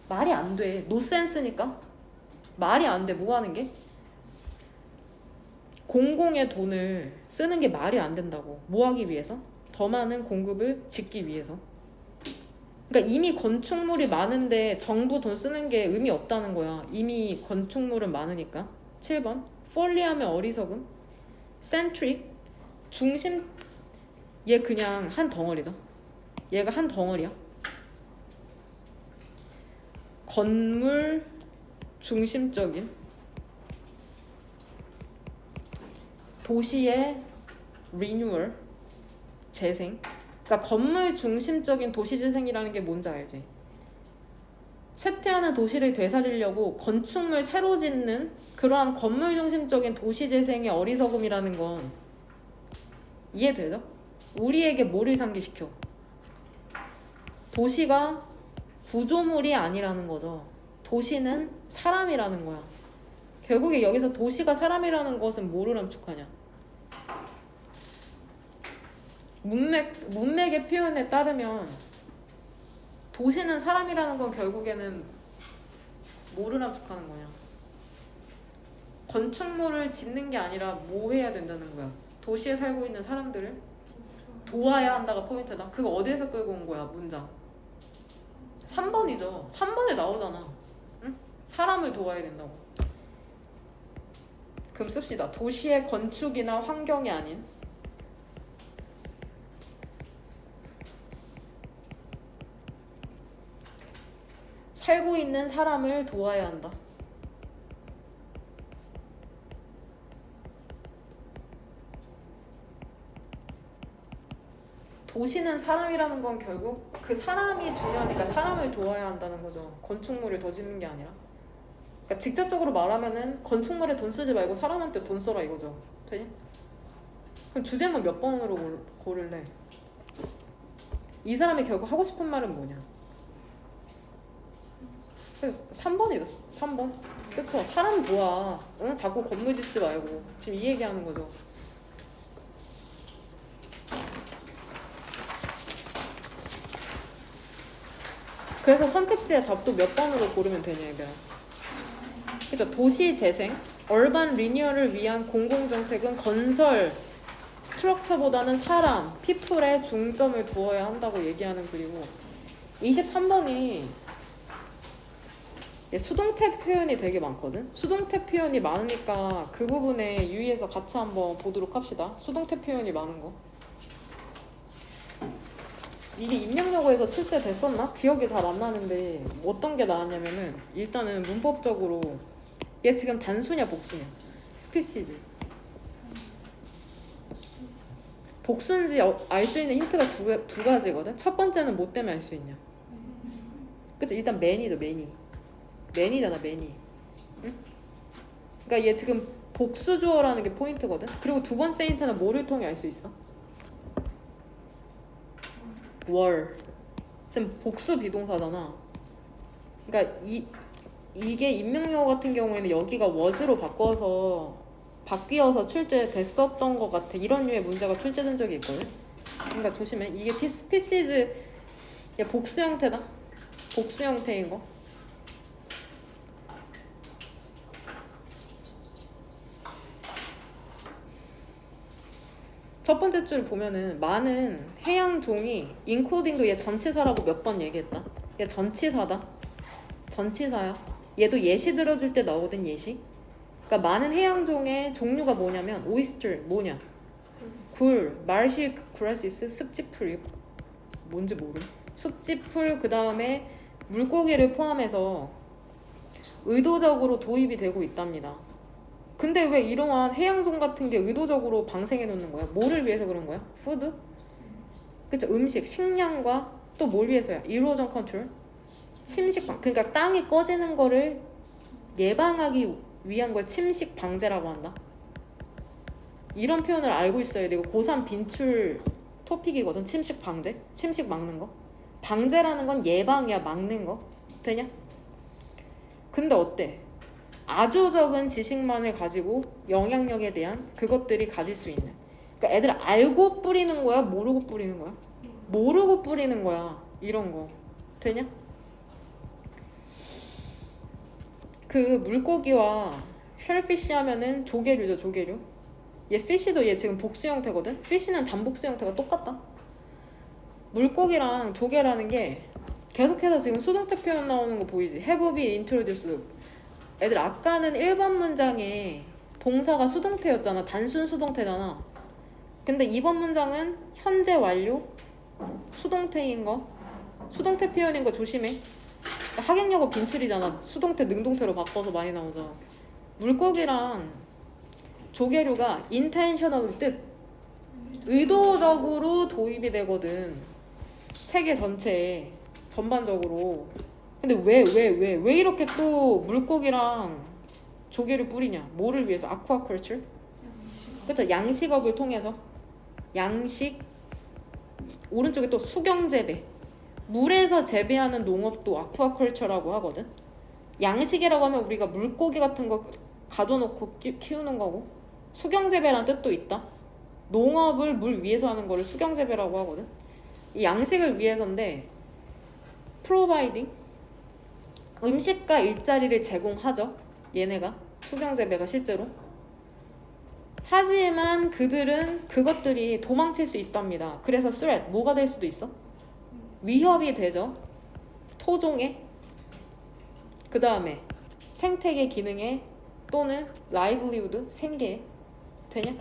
말이 안 돼. 노센스니까 말이 안 돼. 뭐 하는 게? 공공의 돈을 쓰는 게 말이 안 된다고. 뭐 하기 위해서? 더 많은 공급을 짓기 위해서. 그러니까 이미 건축물이 많은데 정부 돈 쓰는 게 의미 없다는 거야. 이미 건축물은 많으니까. 7번 폴리하면 어리석음. 센트릭 중심. 얘 그냥 한 덩어리다. 얘가 한 덩어리야. 건물 중심적인 도시의 리뉴얼, 재생. 그러니까 건물 중심적인 도시 재생이라는 게 뭔지 알지? 쇠퇴하는 도시를 되살리려고 건축물 새로 짓는 그러한 건물 중심적인 도시 재생의 어리석음이라는 건 이해되죠? 우리에게 뭐를 상기시켜? 도시가 구조물이 아니라는 거죠. 도시는 사람이라는 거야. 결국에 여기서 도시가 사람이라는 것은 뭐를 함축하냐? 문맥의 표현에 따르면 도시는 사람이라는 건 결국에는 뭐를 함축하는 거냐? 건축물을 짓는 게 아니라 뭐 해야 된다는 거야? 도시에 살고 있는 사람들을 도와야 한다가 포인트다. 그거 어디에서 끌고 온 거야, 문장? 3번이죠. 3번에 나오잖아. 응? 사람을 도와야 된다고. 그럼 씁시다. 도시의 건축이나 환경이 아닌 살고 있는 사람을 도와야 한다. 도시는 사람이라는 건 결국 그 사람이 중요하니까 사람을 도와야 한다는 거죠. 건축물을 더 짓는 게 아니라. 그러니까 직접적으로 말하면은 건축물에 돈 쓰지 말고 사람한테 돈 써라 이거죠. 되니? 그럼 주제만 몇 번으로 고를래? 이 사람이 결국 하고 싶은 말은 뭐냐? 그래서 3번이다. 3번. 그쵸? 사람 도와. 응? 자꾸 건물 짓지 말고. 지금 이 얘기하는 거죠. 그래서 선택지의 답도 몇 번으로 고르면 되냐 얘들아. 그죠? 도시 재생, 얼반 리니어를 위한 공공정책은 건설, 스트럭처보다는 사람, 피플에 중점을 두어야 한다고 얘기하는 글이고 23번이 수동태 표현이 되게 많거든? 수동태 표현이 많으니까 그 부분에 유의해서 같이 한번 보도록 합시다. 수동태 표현이 많은 거. 이게 임명여고에서 출제됐었나? 기억이 잘 안 나는데 어떤 게 나왔냐면은 일단은 문법적으로 얘 지금 단수냐 복수냐? 스피시즈. 복수인지 알 수 있는 힌트가 두 가지거든? 첫 번째는 뭐 때문에 알 수 있냐? 그치? 일단 매니죠, 매니. 매니잖아, 매니. 응? 그러니까 얘 지금 복수주어라는 게 포인트거든? 그리고 두 번째 힌트는 뭐를 통해 알 수 있어? 월. 지금 복수 비동사잖아. 그러니까 이게 임명용어 같은 경우에는 여기가 was로 바뀌어서 출제됐었던 것 같아. 이런 류의 문제가 출제된 적이 있거든. 그러니까 조심해. 이게 스피시즈 복수 형태다. 복수 형태인 거. 첫 번째 줄 보면은 많은 해양 종이 including도 얘 전치사라고 몇 번 얘기했다. 얘 전치사다. 전치사야. 얘도 예시 들어줄 때 나오거든, 예시. 그러니까 많은 해양 종의 종류가 뭐냐면 oyster 뭐냐? 굴, 마르시 그라시스, 습지풀. 뭔지 모름. 습지풀 그다음에 물고기를 포함해서 의도적으로 도입이 되고 있답니다. 근데 왜 이러한 해양종 같은 게 의도적으로 방생해 놓는 거야? 뭐를 위해서 그런 거야? 푸드? 그쵸? 음식, 식량과 또 뭘 위해서야? 이로전 컨트롤? 침식 방. 그러니까 땅이 꺼지는 거를 예방하기 위한 걸 침식 방제라고 한다. 이런 표현을 알고 있어야 되고 고3 빈출 토픽이거든. 침식 방제? 침식 막는 거? 방제라는 건 예방이야, 막는 거. 되냐? 근데 어때? 아주 적은 지식만을 가지고 영향력에 대한 그것들이 가질 수 있는. 그러니까 애들 알고 뿌리는 거야? 모르고 뿌리는 거야? 모르고 뿌리는 거야. 이런 거. 되냐? 그 물고기와 쉘피쉬 하면은 조개류죠, 조개류. 얘 피쉬도 얘 지금 복수 형태거든? 피쉬는 단복수 형태가 똑같다. 물고기랑 조개라는 게 계속해서 지금 수동태 표현 나오는 거 보이지? have been introduced. 애들 아까는 1번 문장에 동사가 수동태였잖아. 단순 수동태잖아. 근데 2번 문장은 현재 완료 수동태인 거. 수동태 표현인 거 조심해. 하객역은 빈출이잖아. 수동태 능동태로 바꿔서 많이 나오죠. 물고기랑 조개류가 intentional 뜻 의도적으로 도입이 되거든. 세계 전체에 전반적으로. 근데 왜 이렇게 또 물고기랑 조개를 뿌리냐? 뭐를 위해서? 아쿠아컬처? 그쵸? 양식업을 통해서. 양식. 오른쪽에 또 수경재배. 물에서 재배하는 농업도 아쿠아컬처라고 하거든. 양식이라고 하면 우리가 물고기 같은 거 가둬놓고 키우는 거고, 수경재배라는 뜻도 있다. 농업을 물 위에서 하는 거를 수경재배라고 하거든. 이 양식을 위해서인데 providing 음식과 일자리를 제공하죠. 얘네가 수경재배가 실제로. 하지만 그들은 그것들이 도망칠 수 있답니다. 그래서 threat 뭐가 될 수도 있어? 위협이 되죠. 토종에. 그 다음에 생태계 기능에 또는 livelihood 생계에. 되냐?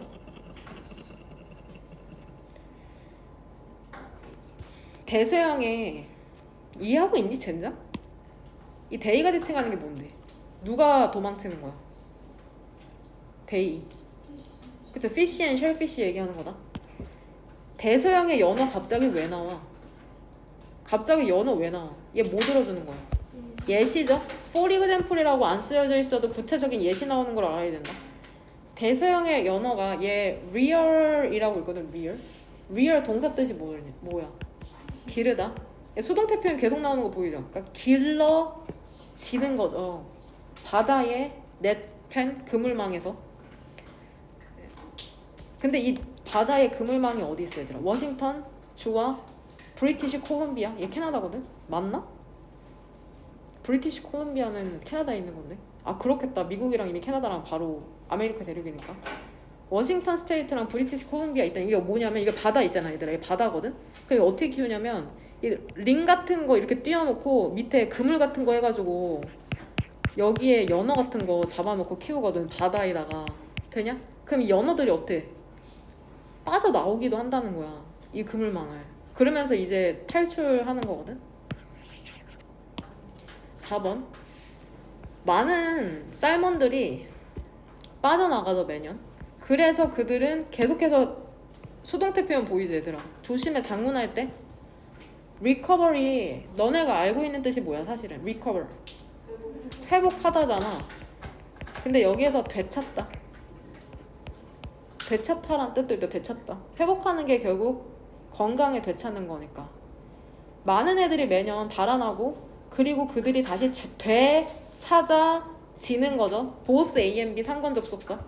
대서양에 이해하고 있니 젠장? 이 데이가 지칭하는 게 뭔데? 누가 도망치는 거야? 데이. 그쵸? fish and shellfish 얘기하는 거다. 대서양의 연어 갑자기 왜 나와? 갑자기 연어 왜 나와? 얘 뭐 들어주는 거야? 예시죠? for example이라고 안 쓰여져 있어도 구체적인 예시 나오는 걸 알아야 된다. 대서양의 연어가 얘 rear이라고 있거든. rear 동사 뜻이 뭐야? 기르다. 수동태 표현 계속 나오는 거 보이죠? 그러니까 길러지는 거죠. 바다의 넷펜 그물망에서. 근데 이 바다의 그물망이 어디 있어 얘들아? 워싱턴 주와 브리티시 콜ум비아. 얘 캐나다거든? 맞나? 브리티시 콜ум비아는 캐나다에 있는 건데. 아 그렇겠다. 미국이랑 이미 캐나다랑 바로 아메리카 대륙이니까. 워싱턴 스테이트랑 브리티시 콜ум비아 있다. 이게 뭐냐면 이게 바다 있잖아 얘들아. 이게 바다거든? 그럼 어떻게 키우냐면 이 링 같은 거 이렇게 띄워놓고 밑에 그물 같은 거 해가지고 여기에 연어 같은 거 잡아놓고 키우거든. 바다에다가. 되냐? 그럼 이 연어들이 어때? 빠져나오기도 한다는 거야. 이 그물망을. 그러면서 이제 탈출하는 거거든. 4번 많은 살몬들이 빠져나가죠 매년. 그래서 그들은 계속해서 수동태 표현 보이지 얘들아. 조심해. 장문할 때 recovery 너네가 알고 있는 뜻이 뭐야 사실은? recover 회복하다잖아. 근데 여기에서 되찾다. 되찾다란 뜻도 있다. 되찾다. 회복하는 게 결국 건강에 되찾는 거니까. 많은 애들이 매년 달아나고 그리고 그들이 다시 되찾아지는 거죠. both A and B 상관 접속사.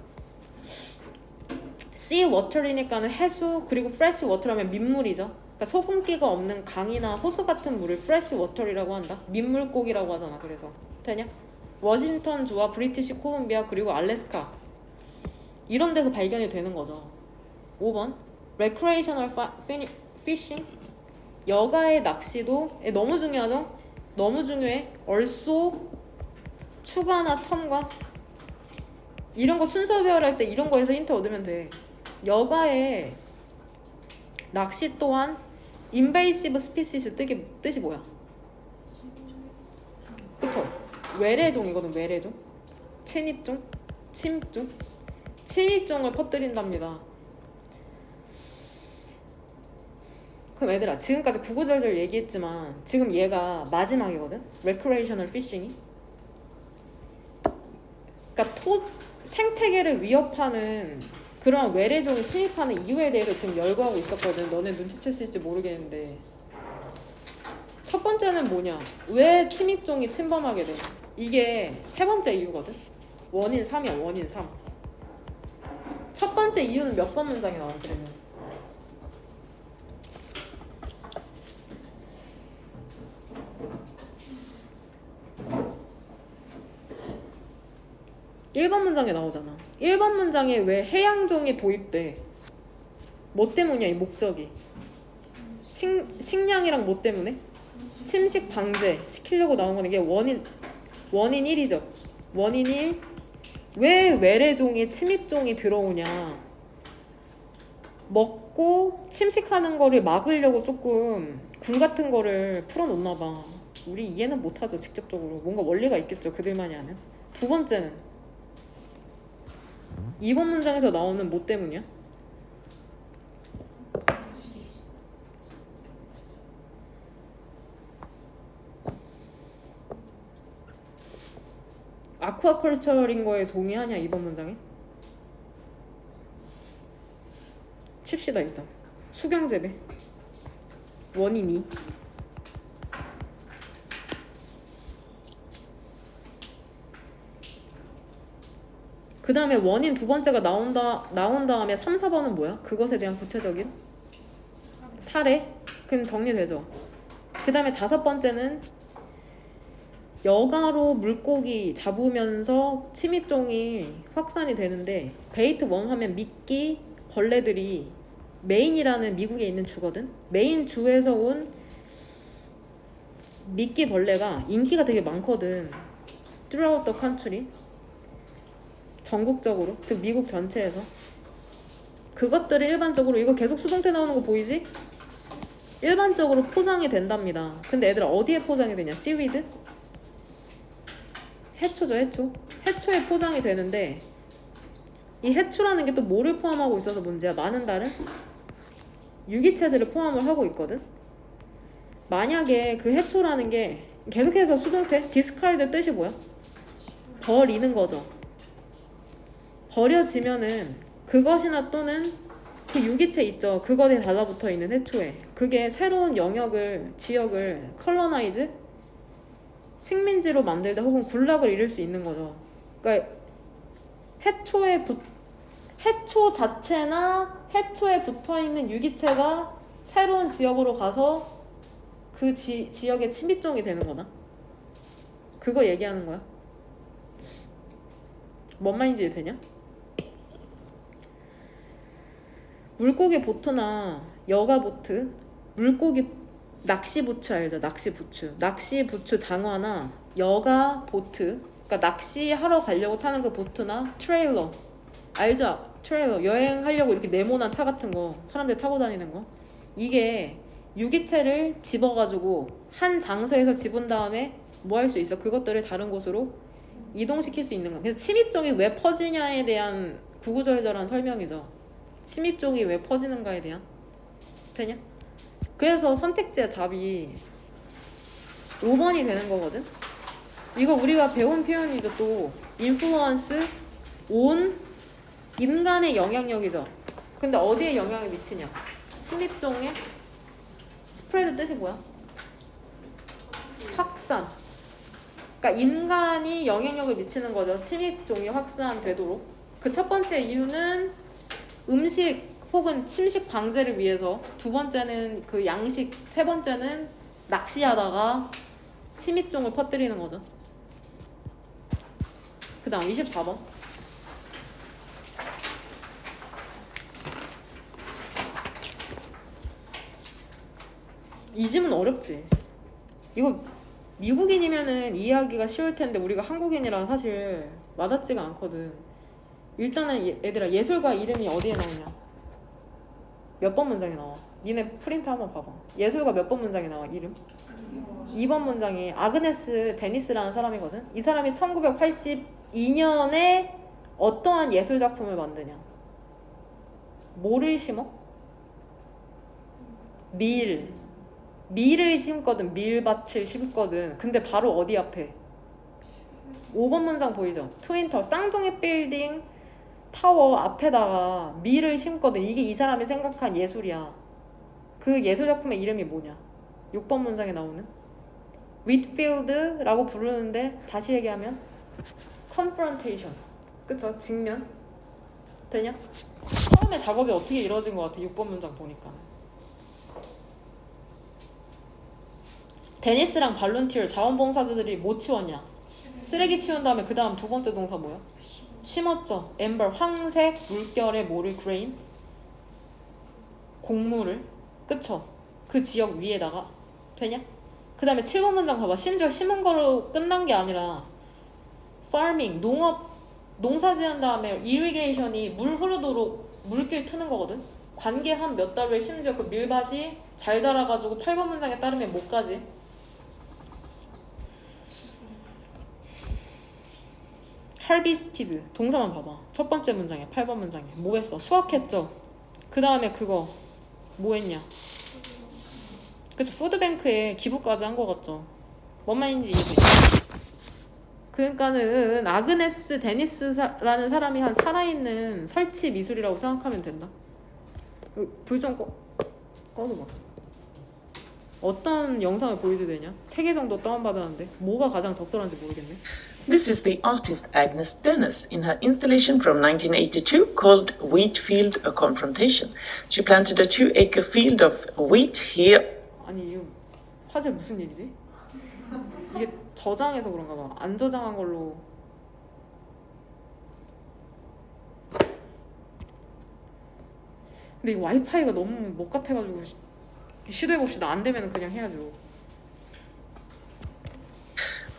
sea water이니까는 해수, 그리고 fresh water하면 민물이죠. 그러니까 소금기가 없는 강이나 호수 같은 물을 fresh water이라고 한다. 민물고기라고 하잖아. 그래서 되냐? 워싱턴 주와 브리티시 콜ум비아 그리고 알래스카 이런 데서 발견이 되는 거죠. 5번 recreational fishing 여가의 낚시도 너무 중요하죠? 너무 중요해. 얼쏘, 추가나 첨가 이런 거 순서 배열할 때 이런 거에서 힌트 얻으면 돼. 여가의 낚시 또한 invasive species 뜻이 뭐야? 그쵸? 외래종이거든. 외래종. 침입종, 침입종, 침입종을 퍼뜨린답니다. 그럼 얘들아 지금까지 구구절절 얘기했지만 지금 얘가 마지막이거든? recreational fishing이. 그러니까 생태계를 위협하는 그런 외래종이 침입하는 이유에 대해서 지금 열거하고 있었거든. 너네 눈치챘을지 모르겠는데 첫 번째는 뭐냐? 왜 침입종이 침범하게 돼? 이게 세 번째 이유거든. 원인 3이야. 원인 3. 첫 번째 이유는 몇 번 문장에 나와? 그러면 1번 문장에 나오잖아. 1번 문장에 왜 해양종이 도입돼? 뭐 때문이야 이 목적이? 식량이랑 뭐 때문에? 침식 방제 시키려고 나온 거는 이게 원인 1이죠. 원인 1. 왜 외래종이 침입종이 들어오냐? 먹고 침식하는 거를 막으려고 조금 굴 같은 거를 풀어놓나 봐. 우리 이해는 못하죠. 직접적으로 뭔가 원리가 있겠죠. 그들만이 아는. 두 번째는 2번 문장에서 나오는 뭐 때문이야? 아쿠아컬처인 거에 동의하냐? 2번 문장에? 칩시다 일단. 수경재배 원인이 그 다음에 원인 두 번째가 나온 다음에 3, 4번은 뭐야? 그것에 대한 구체적인 사례? 그럼 정리되죠. 그 다음에 5번째는 여가로 물고기 잡으면서 침입종이 확산이 되는데 베이트 1 하면 미끼 벌레들이 메인이라는 미국에 있는 주거든. 메인 주에서 온 미끼 벌레가 인기가 되게 많거든. throughout the country. 전국적으로, 즉 미국 전체에서. 그것들이 일반적으로 이거 계속 수동태 나오는 거 보이지? 일반적으로 포장이 된답니다. 근데 애들 어디에 포장이 되냐? 씨위드? 해초죠, 해초. 해초에 포장이 되는데 이 해초라는 게 또 뭐를 포함하고 있어서 문제야? 많은 다른 유기체들을 포함을 하고 있거든. 만약에 그 해초라는 게 계속해서 수동태 디스카이드 뜻이 뭐야? 버리는 거죠. 버려지면은 그것이나 또는 그 유기체 있죠. 그것에 달라붙어 있는 해초에 그게 새로운 영역을 지역을 컬러나이즈 식민지로 만들다 혹은 군락을 이룰 수 있는 거죠. 그러니까 해초 자체나 해초에 붙어있는 유기체가 새로운 지역으로 가서 그 지역의 침입종이 되는 거다. 그거 얘기하는 거야. 뭔 말인지 되냐? 물고기 보트나 여가 보트, 물고기 낚시 부츠 알죠? 낚시 부츠 장화나 여가 보트, 그러니까 낚시하러 가려고 타는 그 보트나 트레일러 알죠? 트레일러 여행하려고 이렇게 네모난 차 같은 거 사람들 타고 다니는 거. 이게 유기체를 집어가지고 한 장소에서 집은 다음에 뭐 할 수 있어? 그것들을 다른 곳으로 이동시킬 수 있는 거. 그래서 침입종이 왜 퍼지냐에 대한 구구절절한 설명이죠. 침입종이 왜 퍼지는가에 대한. 되냐? 그래서 선택지의 답이 5번이 되는 거거든. 이거 우리가 배운 표현이죠. 또 인플루언스 온 인간의 영향력이죠. 근데 어디에 영향을 미치냐? 침입종의 스프레드 뜻이 뭐야? 확산. 그러니까 인간이 영향력을 미치는 거죠. 침입종이 확산되도록. 그 첫 번째 이유는 음식 혹은 침식 방제를 위해서, 두 번째는 그 양식, 세 번째는 낚시하다가 침입종을 퍼뜨리는 거죠. 그 다음 24번. 이 질문 어렵지. 이거 미국인이면은 이해하기가 쉬울 텐데 우리가 한국인이라 사실 와닿지가 않거든. 일단은 얘들아, 예술가 이름이 어디에 나오냐? 몇 번 문장에 나와? 니네 프린트 한번 봐봐. 예술가 몇 번 문장에 나와? 이름? 2번 문장이 아그네스 데니스라는 사람이거든. 이 사람이 1982년에 어떠한 예술작품을 만드냐? 뭐를 심어? 밀을 심거든. 밀밭을 심거든. 근데 바로 어디 앞에? 5번 문장 보이죠? 트윈터 쌍둥이 빌딩 타워 앞에다가 밀을 심거든. 이게 이 사람이 생각한 예술이야. 그 예술작품의 이름이 뭐냐? 6번 문장에 나오는 윗필드라고 부르는데 다시 얘기하면 confrontation. 그쵸? 직면. 되냐? 처음에 작업이 어떻게 이루어진 것 같아? 6번 문장 보니까. 데니스랑 발룬티어 자원봉사자들이 뭐 치웠냐? 쓰레기 치운 다음에 그 다음 두 번째 동사 뭐야? 심었죠. 엠버 황색 물결의 뭐를 그레인? 곡물을. 그쵸? 그 지역 위에다가. 되냐? 그 다음에 7번 문장 봐봐. 심지어 심은 거로 끝난 게 아니라 farming, 농사 지은 다음에 irrigation이 물 흐르도록 물길 트는 거거든. 관계 한 몇 달 후에 심지어 그 밀밭이 잘 자라가지고 8번 문장에 따르면 뭐까지? harvested 동사만 봐봐. 첫 번째 문장에 8번 문장에 뭐 했어? 수확했죠. 그 다음에 그거 뭐 했냐? 그쵸, 푸드뱅크에 기부까지 한 거 같죠. 뭔 말인지 이해되죠? 그러니까는 아그네스 데니스라는 사람이 한 살아있는 설치 미술이라고 생각하면 된다. 불 좀 꺼줘봐. 어떤 영상을 보여줘야 되냐? 3개 정도 다운받았는데 뭐가 가장 적절한지 모르겠네. This is the artist Agnes Dennis in her installation from 1982 called Wheatfield: A Confrontation. She planted a 2-acre field of wheat here. 아니 이거 화제 무슨 일이지? 이게 저장해서 그런가 봐. 안 저장한 걸로. 근데 이 와이파이가 너무 못 같아가지고 시도해봅시다. 안 되면 그냥 해야죠.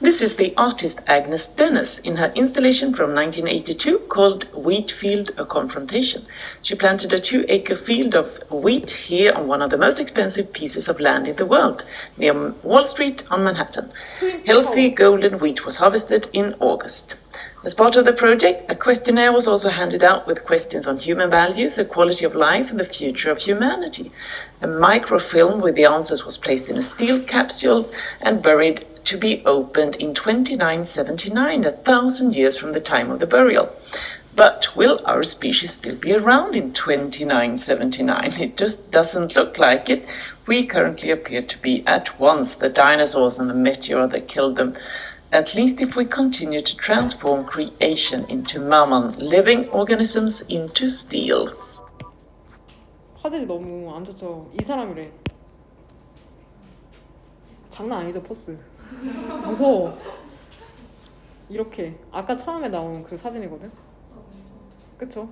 This is the artist Agnes Dennis in her installation from 1982 called Wheatfield: A Confrontation. She planted a 2-acre field of wheat here on one of the most expensive pieces of land in the world, near Wall Street on Manhattan. Healthy golden wheat was harvested in August. As part of the project, a questionnaire was also handed out with questions on human values, the quality of life, and the future of humanity. A microfilm with the answers was placed in a steel capsule and buried to be opened in 2979, 1,000 years from the time of the burial. But will our species still be around in 2979? It just doesn't look like it. We currently appear to be at once the dinosaurs and the meteor that killed them. At least if we continue to transform creation into mammon, living organisms into steel. 화질이 너무 안 좋죠. 이 사람이래. 장난 아니죠, 포스. 무서워. 이렇게 아까 처음에 나온 그 사진이거든. 그쵸?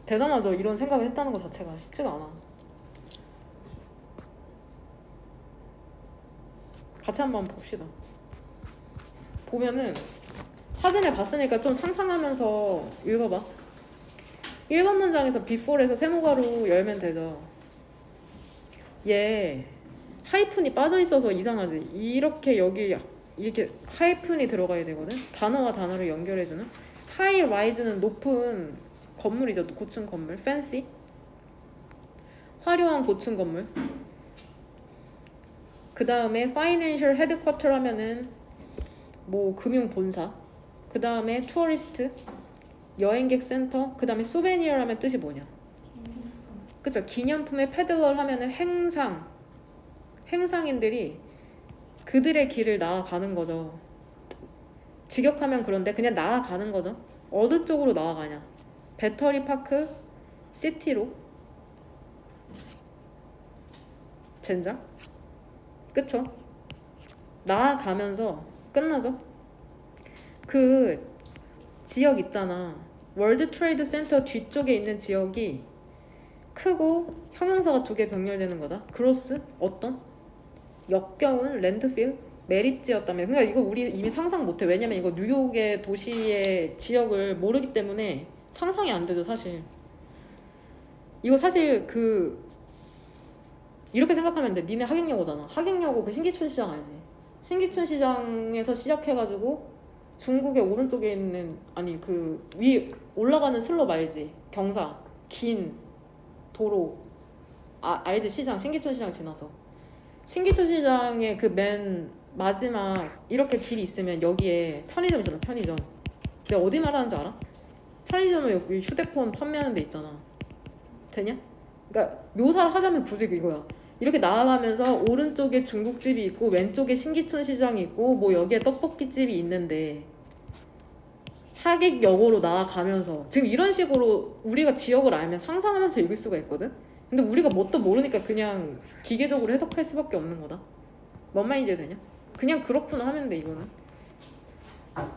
대단하죠. 이런 생각을 했다는 것 자체가 쉽지가 않아. 같이 한번 봅시다. 보면은 사진을 봤으니까 좀 상상하면서 읽어봐. 1번 문장에서 before에서 세모가로 열면 되죠. 얘 하이픈이 빠져있어서 이상하지. 이렇게 여기 이렇게 하이픈이 들어가야 되거든. 단어와 단어를 연결해주는. 하이 라이즈는 높은 건물이죠. 고층 건물. fancy 화려한 고층 건물. 그 다음에 financial headquarter 하면은 뭐 금융 본사. 그 다음에 투어리스트 여행객 센터. 그 다음에 수베니어 하면 뜻이 뭐냐? 그쵸? 기념품의 패들러 하면은 행상인들이 그들의 길을 나아가는 거죠. 직역하면 그런데 그냥 나아가는 거죠. 어느 쪽으로 나아가냐? 배터리 파크 시티로. 젠장? 그쵸? 나아가면서 끝나죠? 그 지역 있잖아. 월드 트레이드 센터 뒤쪽에 있는 지역이 크고 형용사가 2개 병렬되는 거다. 그로스 어떤? 역겨운 랜드필 매립지였다며. 그러니까 이거 우리 이미 상상 못해. 왜냐면 이거 뉴욕의 도시의 지역을 모르기 때문에 상상이 안 되죠 사실. 이거 사실 이렇게 생각하면 돼. 니네 하객여고잖아. 하객여고 그 신기촌 시장 알지? 신기촌 시장에서 시작해가지고 중국의 오른쪽에 있는 아니 그 위 올라가는 슬롭 알지? 경사 긴 도로 알지? 시장 신기촌 시장 지나서 신기촌 시장의 그 맨 마지막 이렇게 길이 있으면 여기에 편의점 있잖아. 편의점. 내가 어디 말하는지 알아? 편의점에 여기 휴대폰 판매하는 데 있잖아. 되냐? 그러니까 묘사를 하자면 굳이 이거야. 이렇게 나아가면서 오른쪽에 중국집이 있고 왼쪽에 신기촌 시장이 있고 뭐 여기에 떡볶이집이 있는데 하객역으로 나아가면서 지금 이런 식으로 우리가 지역을 알면 상상하면서 읽을 수가 있거든? 근데 우리가 뭣도 모르니까 그냥 기계적으로 해석할 수밖에 없는 거다. 뭔 말인지 되냐? 그냥 그렇구나 하면 돼. 이거는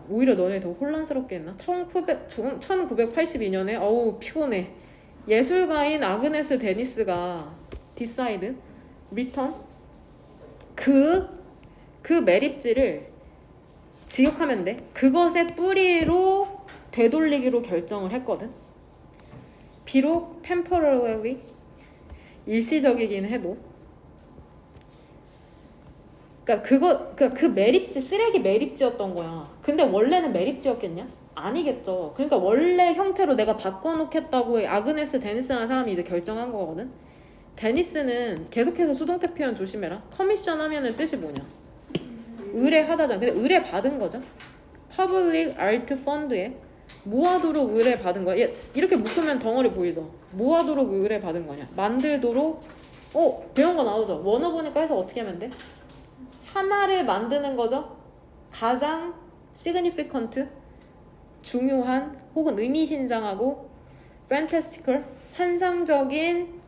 오히려 너네 더 혼란스럽게 했나? 1982년에 어우 피곤해. 예술가인 아그네스 데니스가 디사이드 리턴 그 매립지를 지역하면 돼. 그것의 뿌리로 되돌리기로 결정을 했거든. 비록 temporarily 일시적이긴 해도. 그러니까 그 매립지 쓰레기 매립지였던 거야. 근데 원래는 매립지였겠냐? 아니겠죠. 그러니까 원래 형태로 내가 바꿔놓겠다고 아그네스 데니스라는 사람이 이제 결정한 거거든. 데니스는 계속해서 수동태 표현 조심해라. 커미션 하면은 뜻이 뭐냐? 의뢰하다잖아. 근데 의뢰 받은 거죠. Public Art Fund에 모아도록 의뢰 받은 거야. 이렇게 묶으면 덩어리 보이죠? 모아도록 의뢰 받은 거냐? 만들도록 배운 거 나오죠? 원어 보니까 해서 어떻게 하면 돼? 하나를 만드는 거죠? 가장 significant 중요한 혹은 의미심장하고 fantastical 환상적인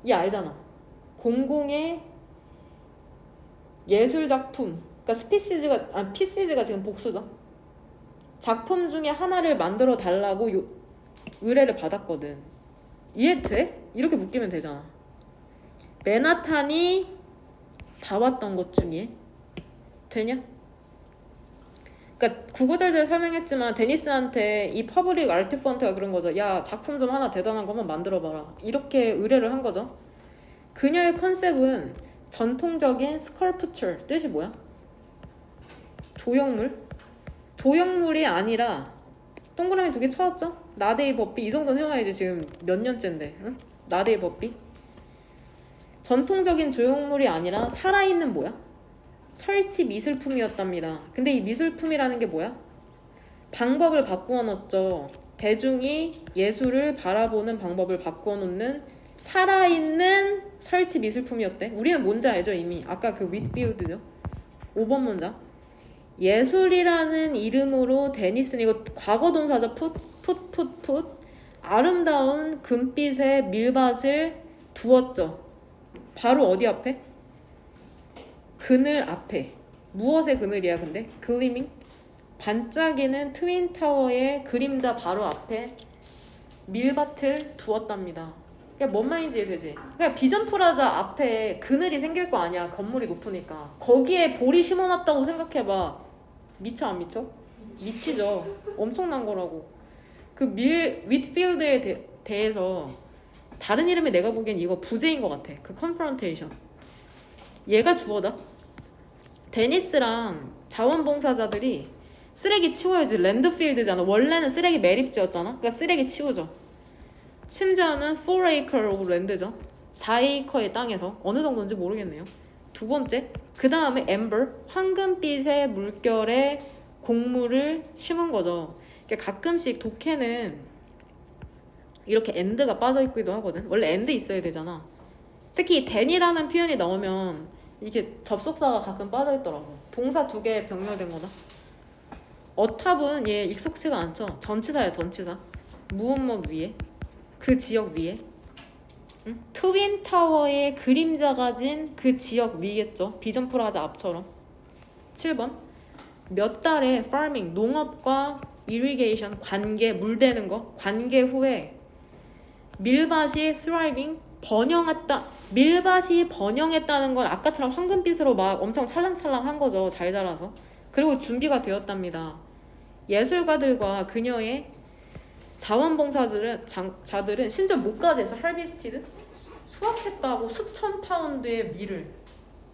이 알잖아. 공공의 예술 작품. 그러니까 피시즈가 지금 복수다. 작품 중에 하나를 만들어 달라고 의뢰를 받았거든. 이해돼? 이렇게 묶이면 되잖아. 맨하탄이 봐왔던 것 중에 되냐? 그러니까 구구절절 설명했지만 데니스한테 이 퍼블릭 아트 펀트가 그런 거죠. 야, 작품 좀 하나 대단한 거 한번 만들어봐라. 이렇게 의뢰를 한 거죠. 그녀의 컨셉은 전통적인 스컬프처, 뜻이 뭐야? 조형물? 조형물이 아니라 동그라미 2개 쳐왔죠? 나데이 법비 이 정도는 해와야지. 지금 몇 년째인데, 응? 나데이 법비. 전통적인 조형물이 아니라 살아있는 뭐야? 설치 미술품이었답니다. 근데 이 미술품이라는 게 뭐야? 방법을 바꾸어 놓죠. 대중이 예술을 바라보는 방법을 바꾸어 놓는 살아있는 설치 미술품이었대. 우리는 뭔지 알죠 이미. 아까 그 윗필드죠. 5번 문장. 예술이라는 이름으로 데니스는 이거 과거 동사죠. 풋 아름다운 금빛의 밀밭을 두었죠. 바로 어디 앞에? 그늘 앞에. 무엇의 그늘이야 근데? 글리밍? 반짝이는 트윈타워의 그림자 바로 앞에 밀밭을 두었답니다. 야, 뭔 말인지 이해되지? 그러니까 비전 프라자 앞에 그늘이 생길 거 아니야. 건물이 높으니까. 거기에 볼이 심어놨다고 생각해봐. 미쳐 안 미쳐? 미치죠. 엄청난 거라고. 그 윗필드에 대해서 다른 이름이 내가 보기엔 이거 부재인 것 같아. 그 컨프런테이션. 얘가 주어다. 데니스랑 자원봉사자들이 쓰레기 치워야지. 랜드필드잖아. 원래는 쓰레기 매립지였잖아. 그러니까 쓰레기 치우죠. 심지어는 4acre of land죠. 4에이커의 땅에서. 어느 정도인지 모르겠네요. 두 번째, 그 다음에 amber, 황금빛의 물결에 곡물을 심은 거죠. 그러니까 가끔씩 독해는 이렇게 and가 빠져있기도 하거든. 원래 and 있어야 되잖아. 특히 then이라는 표현이 나오면 이게 접속사가 가끔 빠져있더라고. 동사 2개 병렬된 거다. 어탑은 얘 익숙치가 않죠. 전치사야 전치사. 무엇 위에 그 지역 위에. 응? 트윈타워의 그림자 가진 그 지역 위겠죠. 비전 프라자 앞처럼. 7번 몇 달의 farming 농업과 irrigation 관계 물대는 거 관계 후에 밀밭이 thriving 밀밭이 번영했다는 건 아까처럼 황금빛으로 막 엄청 찰랑찰랑한 거죠. 잘 자라서. 그리고 준비가 되었답니다. 예술가들과 그녀의 자원봉사자들은 심지어 목까지 해서 harvested 수확했다고 수천 파운드의 밀을.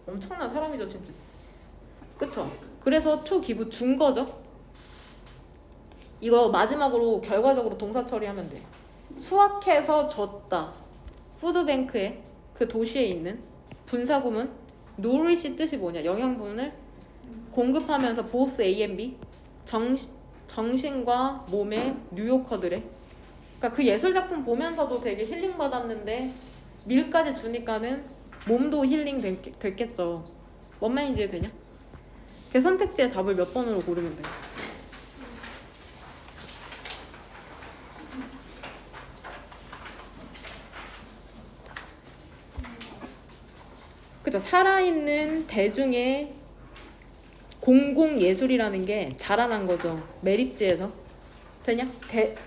엄청난 사람이죠 진짜. 그쵸? 그래서 to give 준 거죠. 이거 마지막으로 결과적으로 동사 처리하면 돼. 수확해서 줬다. 푸드뱅크에 그 도시에 있는 분사구문 nourish 뜻이 뭐냐? 영양분을 공급하면서 both A and B 정신과 몸의 뉴요커들의. 그러니까 그 예술 작품 보면서도 되게 힐링 받았는데 밀까지 주니까는 몸도 힐링 됐겠죠. 뭔 말인지 이해되냐? 그 선택지의 답을 몇 번으로 고르면 돼. 그죠? 살아있는 대중의 공공예술이라는 게 자라난 거죠. 매립지에서. 되냐?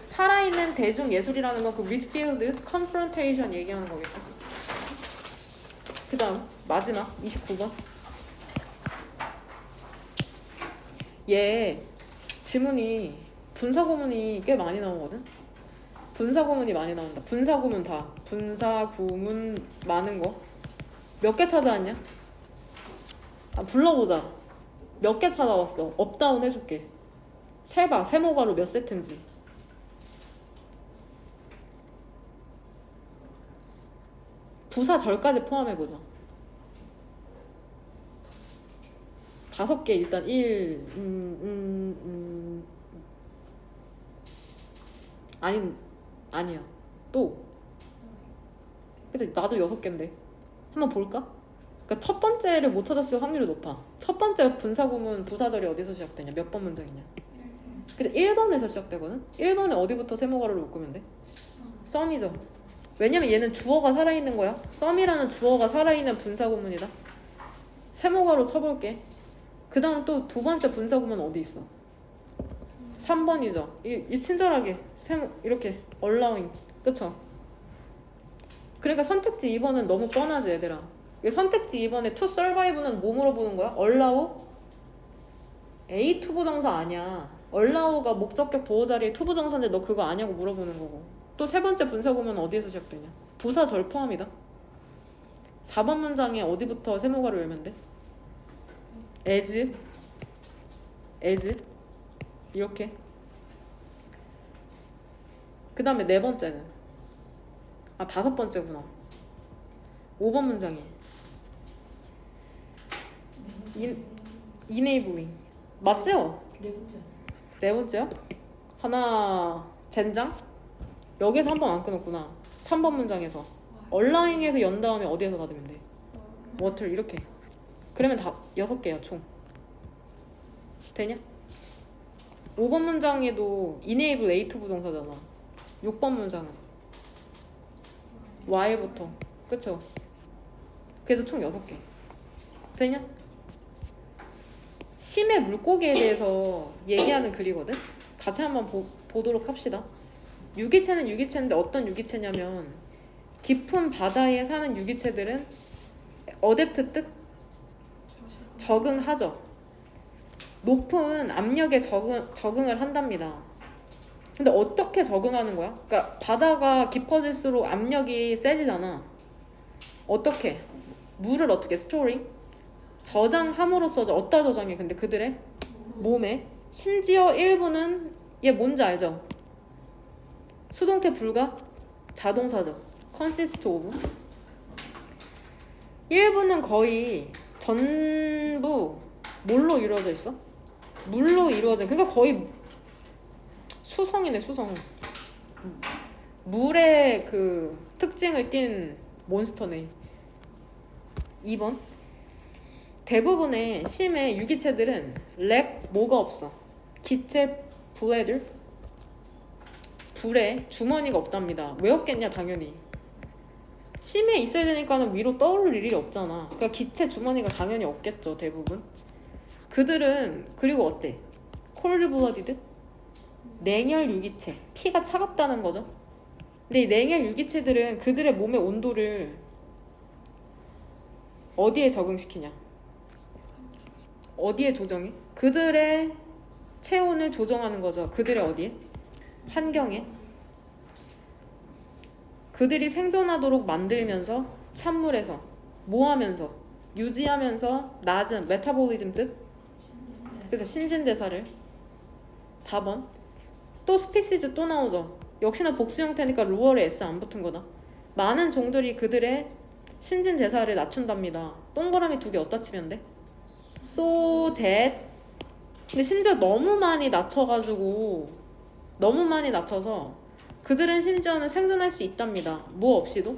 살아있는 대중예술이라는 건 그 윗필드 컨프런테이션 얘기하는 거겠죠. 그 다음 마지막 29번. 얘 지문이 분사구문이 꽤 많이 나오거든. 분사구문이 많이 나온다. 분사구문 다. 분사구문 많은 거. 몇 개 찾아왔냐? 불러보자. 몇 개 찾아왔어? 업다운 해줄게. 세봐. 세모가로 몇 세트인지. 부사절까지 포함해보자. 5개 일단 1 아니야. 또 그치 나도 6개인데 한번 볼까? 그러니까 첫 번째를 못 찾았을 확률이 높아. 첫 번째 분사구문 부사절이 어디서 시작되냐? 몇 번 문장이냐? 근데 1번에서 시작되거든? 1번에 어디부터 세모가로를 묶으면 돼? 썸이죠. 왜냐면 얘는 주어가 살아있는 거야. 썸이라는 주어가 살아있는 분사구문이다. 세모가로 쳐볼게. 그 다음 또 두 번째 분사구문 어디 있어? 3번이죠. 이 친절하게 이렇게 allowing. 그쵸? 그러니까 선택지 2번은 너무 뻔하지 얘들아. 이 선택지 2번에 to survive는 뭐 물어보는 거야? allow? A 투부정사 아니야. allow가 목적격 보호자리에 투부정사인데 너 그거 아냐고 물어보는 거고. 또 세 번째 분사구문은 어디에서 시작되냐? 부사절 포함이다. 4번 문장에 어디부터 세모가로 열면 돼? as 이렇게. 그 다음에 네 번째는 5번째구나. 5번 문장에 enabling 맞죠? 네 번째요? 하나 젠장? 여기서 한 번 안 끊었구나. 3번 문장에서 allowing에서 연 다음에 어디에서 닫으면 돼? water 이렇게. 그러면 다 6개야 총. 되냐? 5번 문장에도 enable A2 부동사잖아. 6번 문장은 while부터. 그쵸? 그래서 총 6개. 되냐? 심해 물고기에 대해서 얘기하는 글이거든? 같이 한번 보도록 합시다. 유기체는 유기체인데 어떤 유기체냐면 깊은 바다에 사는 유기체들은 어댑트 뜻? 적응하죠. 높은 압력에 적응을 한답니다. 근데 어떻게 적응하는 거야? 그러니까 바다가 깊어질수록 압력이 세지잖아. 어떻게? 물을 어떻게 스토리? 저장함으로써 어디다 저장해? 근데 그들의 몸에. 심지어 일부는 얘 뭔지 알죠? 수동태 불가? 자동사죠. consist of. 일부는 거의 전부 뭘로 이루어져 있어? 물로 이루어져. 그러니까 거의 수성이네, 수성. 물의 그 특징을 띤 몬스터네. 2번. 대부분의 심의 유기체들은 렉 뭐가 없어? 기체 블레들? 불에 주머니가 없답니다. 왜 없겠냐 당연히. 심에 있어야 되니까는 위로 떠오를 일이 없잖아. 그러니까 기체 주머니가 당연히 없겠죠 대부분. 그들은 그리고 어때? 콜드 블러디드? 냉혈 유기체. 피가 차갑다는 거죠. 근데 이 냉혈 유기체들은 그들의 몸의 온도를 어디에 적응시키냐? 어디에 조정해? 그들의 체온을 조정하는 거죠. 그들의 어디에? 환경에. 그들이 생존하도록 만들면서 찬물에서 뭐 하면서? 유지하면서 낮은 메타볼리즘 뜻? 그래서 신진대사를. 4번. 또 스피시즈 또 나오죠. 역시나 복수 형태니까 루어에 S 안 붙은 거다. 많은 종들이 그들의 신진대사를 낮춘답니다. 동그라미 2개 어디다 치면 돼? So that. 근데 심지어 너무 많이 낮춰서 그들은 심지어는 생존할 수 있답니다. 뭐 없이도?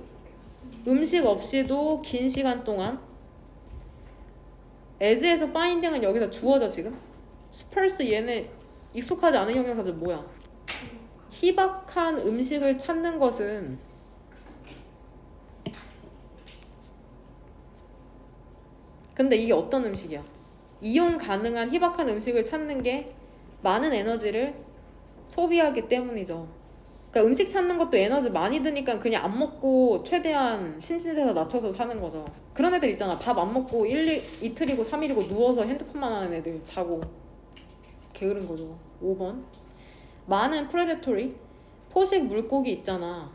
음식 없이도 긴 시간 동안. as에서 finding은 여기서 주어져 지금. 스펄스 얘네 익숙하지 않은 형용사들 뭐야? 희박한 음식을 찾는 것은 근데 이게 어떤 음식이야? 이용 가능한 희박한 음식을 찾는 게 많은 에너지를 소비하기 때문이죠. 그러니까 음식 찾는 것도 에너지 많이 드니까 그냥 안 먹고 최대한 신진대사 낮춰서 사는 거죠. 그런 애들 있잖아. 밥 안 먹고 이틀이고 3일이고 누워서 핸드폰만 하는 애들 자고 게으른 거죠. 5번. 많은 프레데토리 포식 물고기 있잖아.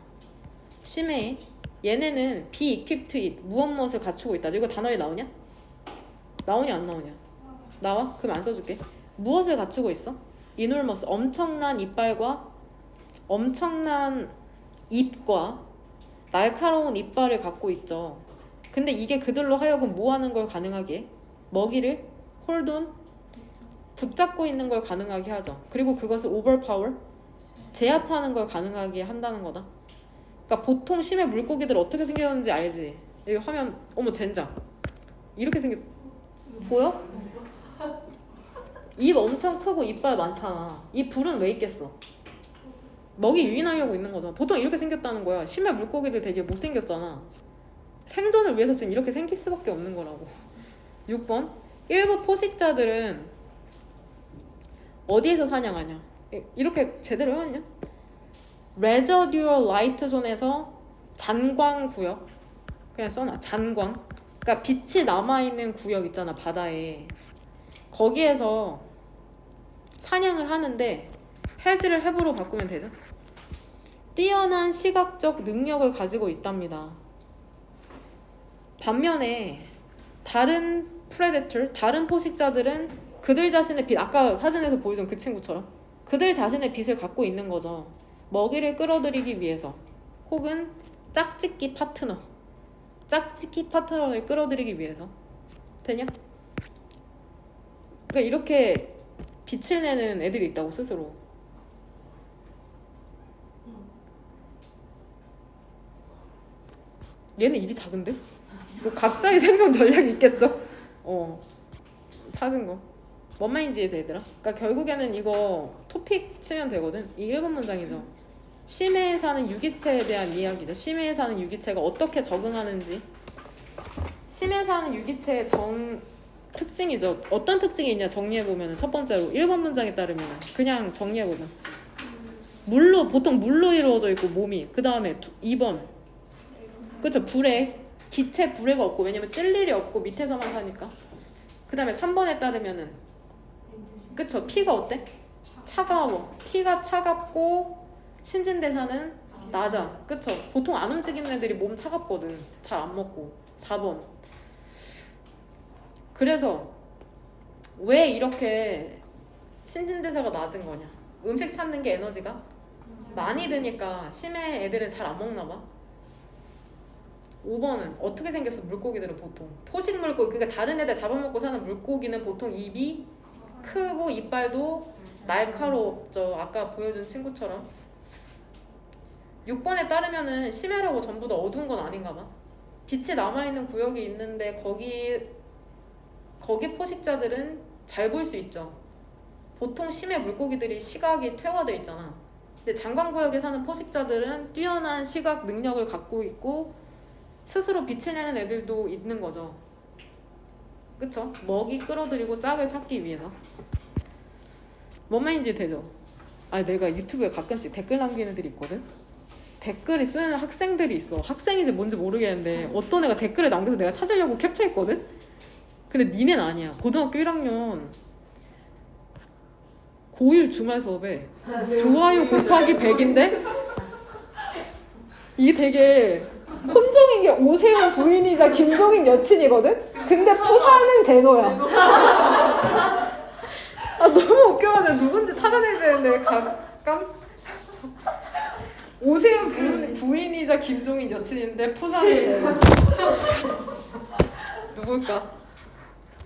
심해. 얘네는 be-equipped with 무엇을 갖추고 있다. 이거 단어에 나오냐? 나오냐 안 나오냐? 나와? 그럼 안 써줄게. 무엇을 갖추고 있어? enormous 엄청난 이빨과 엄청난 입과 날카로운 이빨을 갖고 있죠. 근데 이게 그들로 하여금 뭐 하는 걸 가능하게 해? 먹이를 hold on 붙잡고 있는 걸 가능하게 하죠. 그리고 그것을 overpower 제압하는 걸 가능하게 한다는 거다. 그러니까 보통 심해 물고기들 어떻게 생겼는지 알지? 여기 화면 어머 젠장 이렇게 생겼 보여? 입 엄청 크고 이빨 많잖아. 이 불은 왜 있겠어? 먹이 유인하려고 있는 거잖아. 보통 이렇게 생겼다는 거야. 심해 물고기들 되게 못생겼잖아. 생존을 위해서 지금 이렇게 생길 수밖에 없는 거라고. 6번 일부 포식자들은 어디에서 사냥하냐? 이렇게 제대로 해왔냐? Residual Light Zone에서 잔광 구역 그냥 써놔. 잔광 그러니까 빛이 남아있는 구역 있잖아 바다에. 거기에서 사냥을 하는데 해지를 해부로 바꾸면 되죠. 뛰어난 시각적 능력을 가지고 있답니다. 반면에 다른 프레데터, 다른 포식자들은 그들 자신의 빛, 아까 사진에서 보여준 그 친구처럼 그들 자신의 빛을 갖고 있는 거죠. 먹이를 끌어들이기 위해서 혹은 짝짓기 파트너를 끌어들이기 위해서. 되냐? 그러니까 이렇게 빛을 내는 애들이 있다고 스스로. 얘는 입이 작은데? 뭐 각자의 생존 전략이 있겠죠? 찾은 거. 뭔 말인지 이해되더라? 그러니까 결국에는 이거 토픽 치면 되거든? 이 1번 문장이죠. 심해에 사는 유기체에 대한 이야기죠. 심해에 사는 유기체가 어떻게 적응하는지. 심해에 사는 유기체의 특징이죠. 어떤 특징이 있냐 정리해보면 첫 번째로 1번 문장에 따르면 그냥 정리해보자. 보통 물로 이루어져 있고 몸이. 그 다음에 2번 그쵸 기체 불에가 없고 왜냐면 뜰 일이 없고 밑에서만 사니까. 그 다음에 3번에 따르면은 그쵸 피가 어때? 차가워. 피가 차갑고 신진대사는 낮아. 그쵸 보통 안 움직이는 애들이 몸 차갑거든. 잘 안 먹고. 4번 그래서 왜 이렇게 신진대사가 낮은 거냐? 음식 찾는 게 에너지가 많이 드니까 심해 애들은 잘 안 먹나 봐. 5번은 어떻게 생겼어? 물고기들은 보통 포식 물고기 그러니까 다른 애들 잡아먹고 사는 물고기는 보통 입이 크고 이빨도 날카롭죠. 아까 보여준 친구처럼. 6번에 따르면은 심해라고 전부 다 어두운 건 아닌가 봐. 빛이 남아있는 구역이 있는데 거기 포식자들은 잘 볼 수 있죠. 보통 심해 물고기들이 시각이 퇴화돼 있잖아. 근데 장광구역에 사는 포식자들은 뛰어난 시각 능력을 갖고 있고 스스로 빛을 내는 애들도 있는 거죠. 그쵸? 먹이 끌어들이고 짝을 찾기 위해서. 뭔 말인지 되죠? 내가 유튜브에 가끔씩 댓글 남기는 애들이 있거든? 댓글을 쓰는 학생들이 있어. 학생인지 뭔지 모르겠는데 어떤 애가 댓글에 남겨서 내가 찾으려고 캡처했거든? 근데 니넨 아니야. 고등학교 1학년 고1 주말 수업에 좋아요 곱하기 100인데 이게 되게 혼종인 게 오세훈 부인이자 김종인 여친이거든? 근데 푸사는 제노야. 너무 웃겨가지고 누군지 찾아내야 되는데 오세훈 부인이자 김종인 여친인데 푸사는 제노. 누굴까?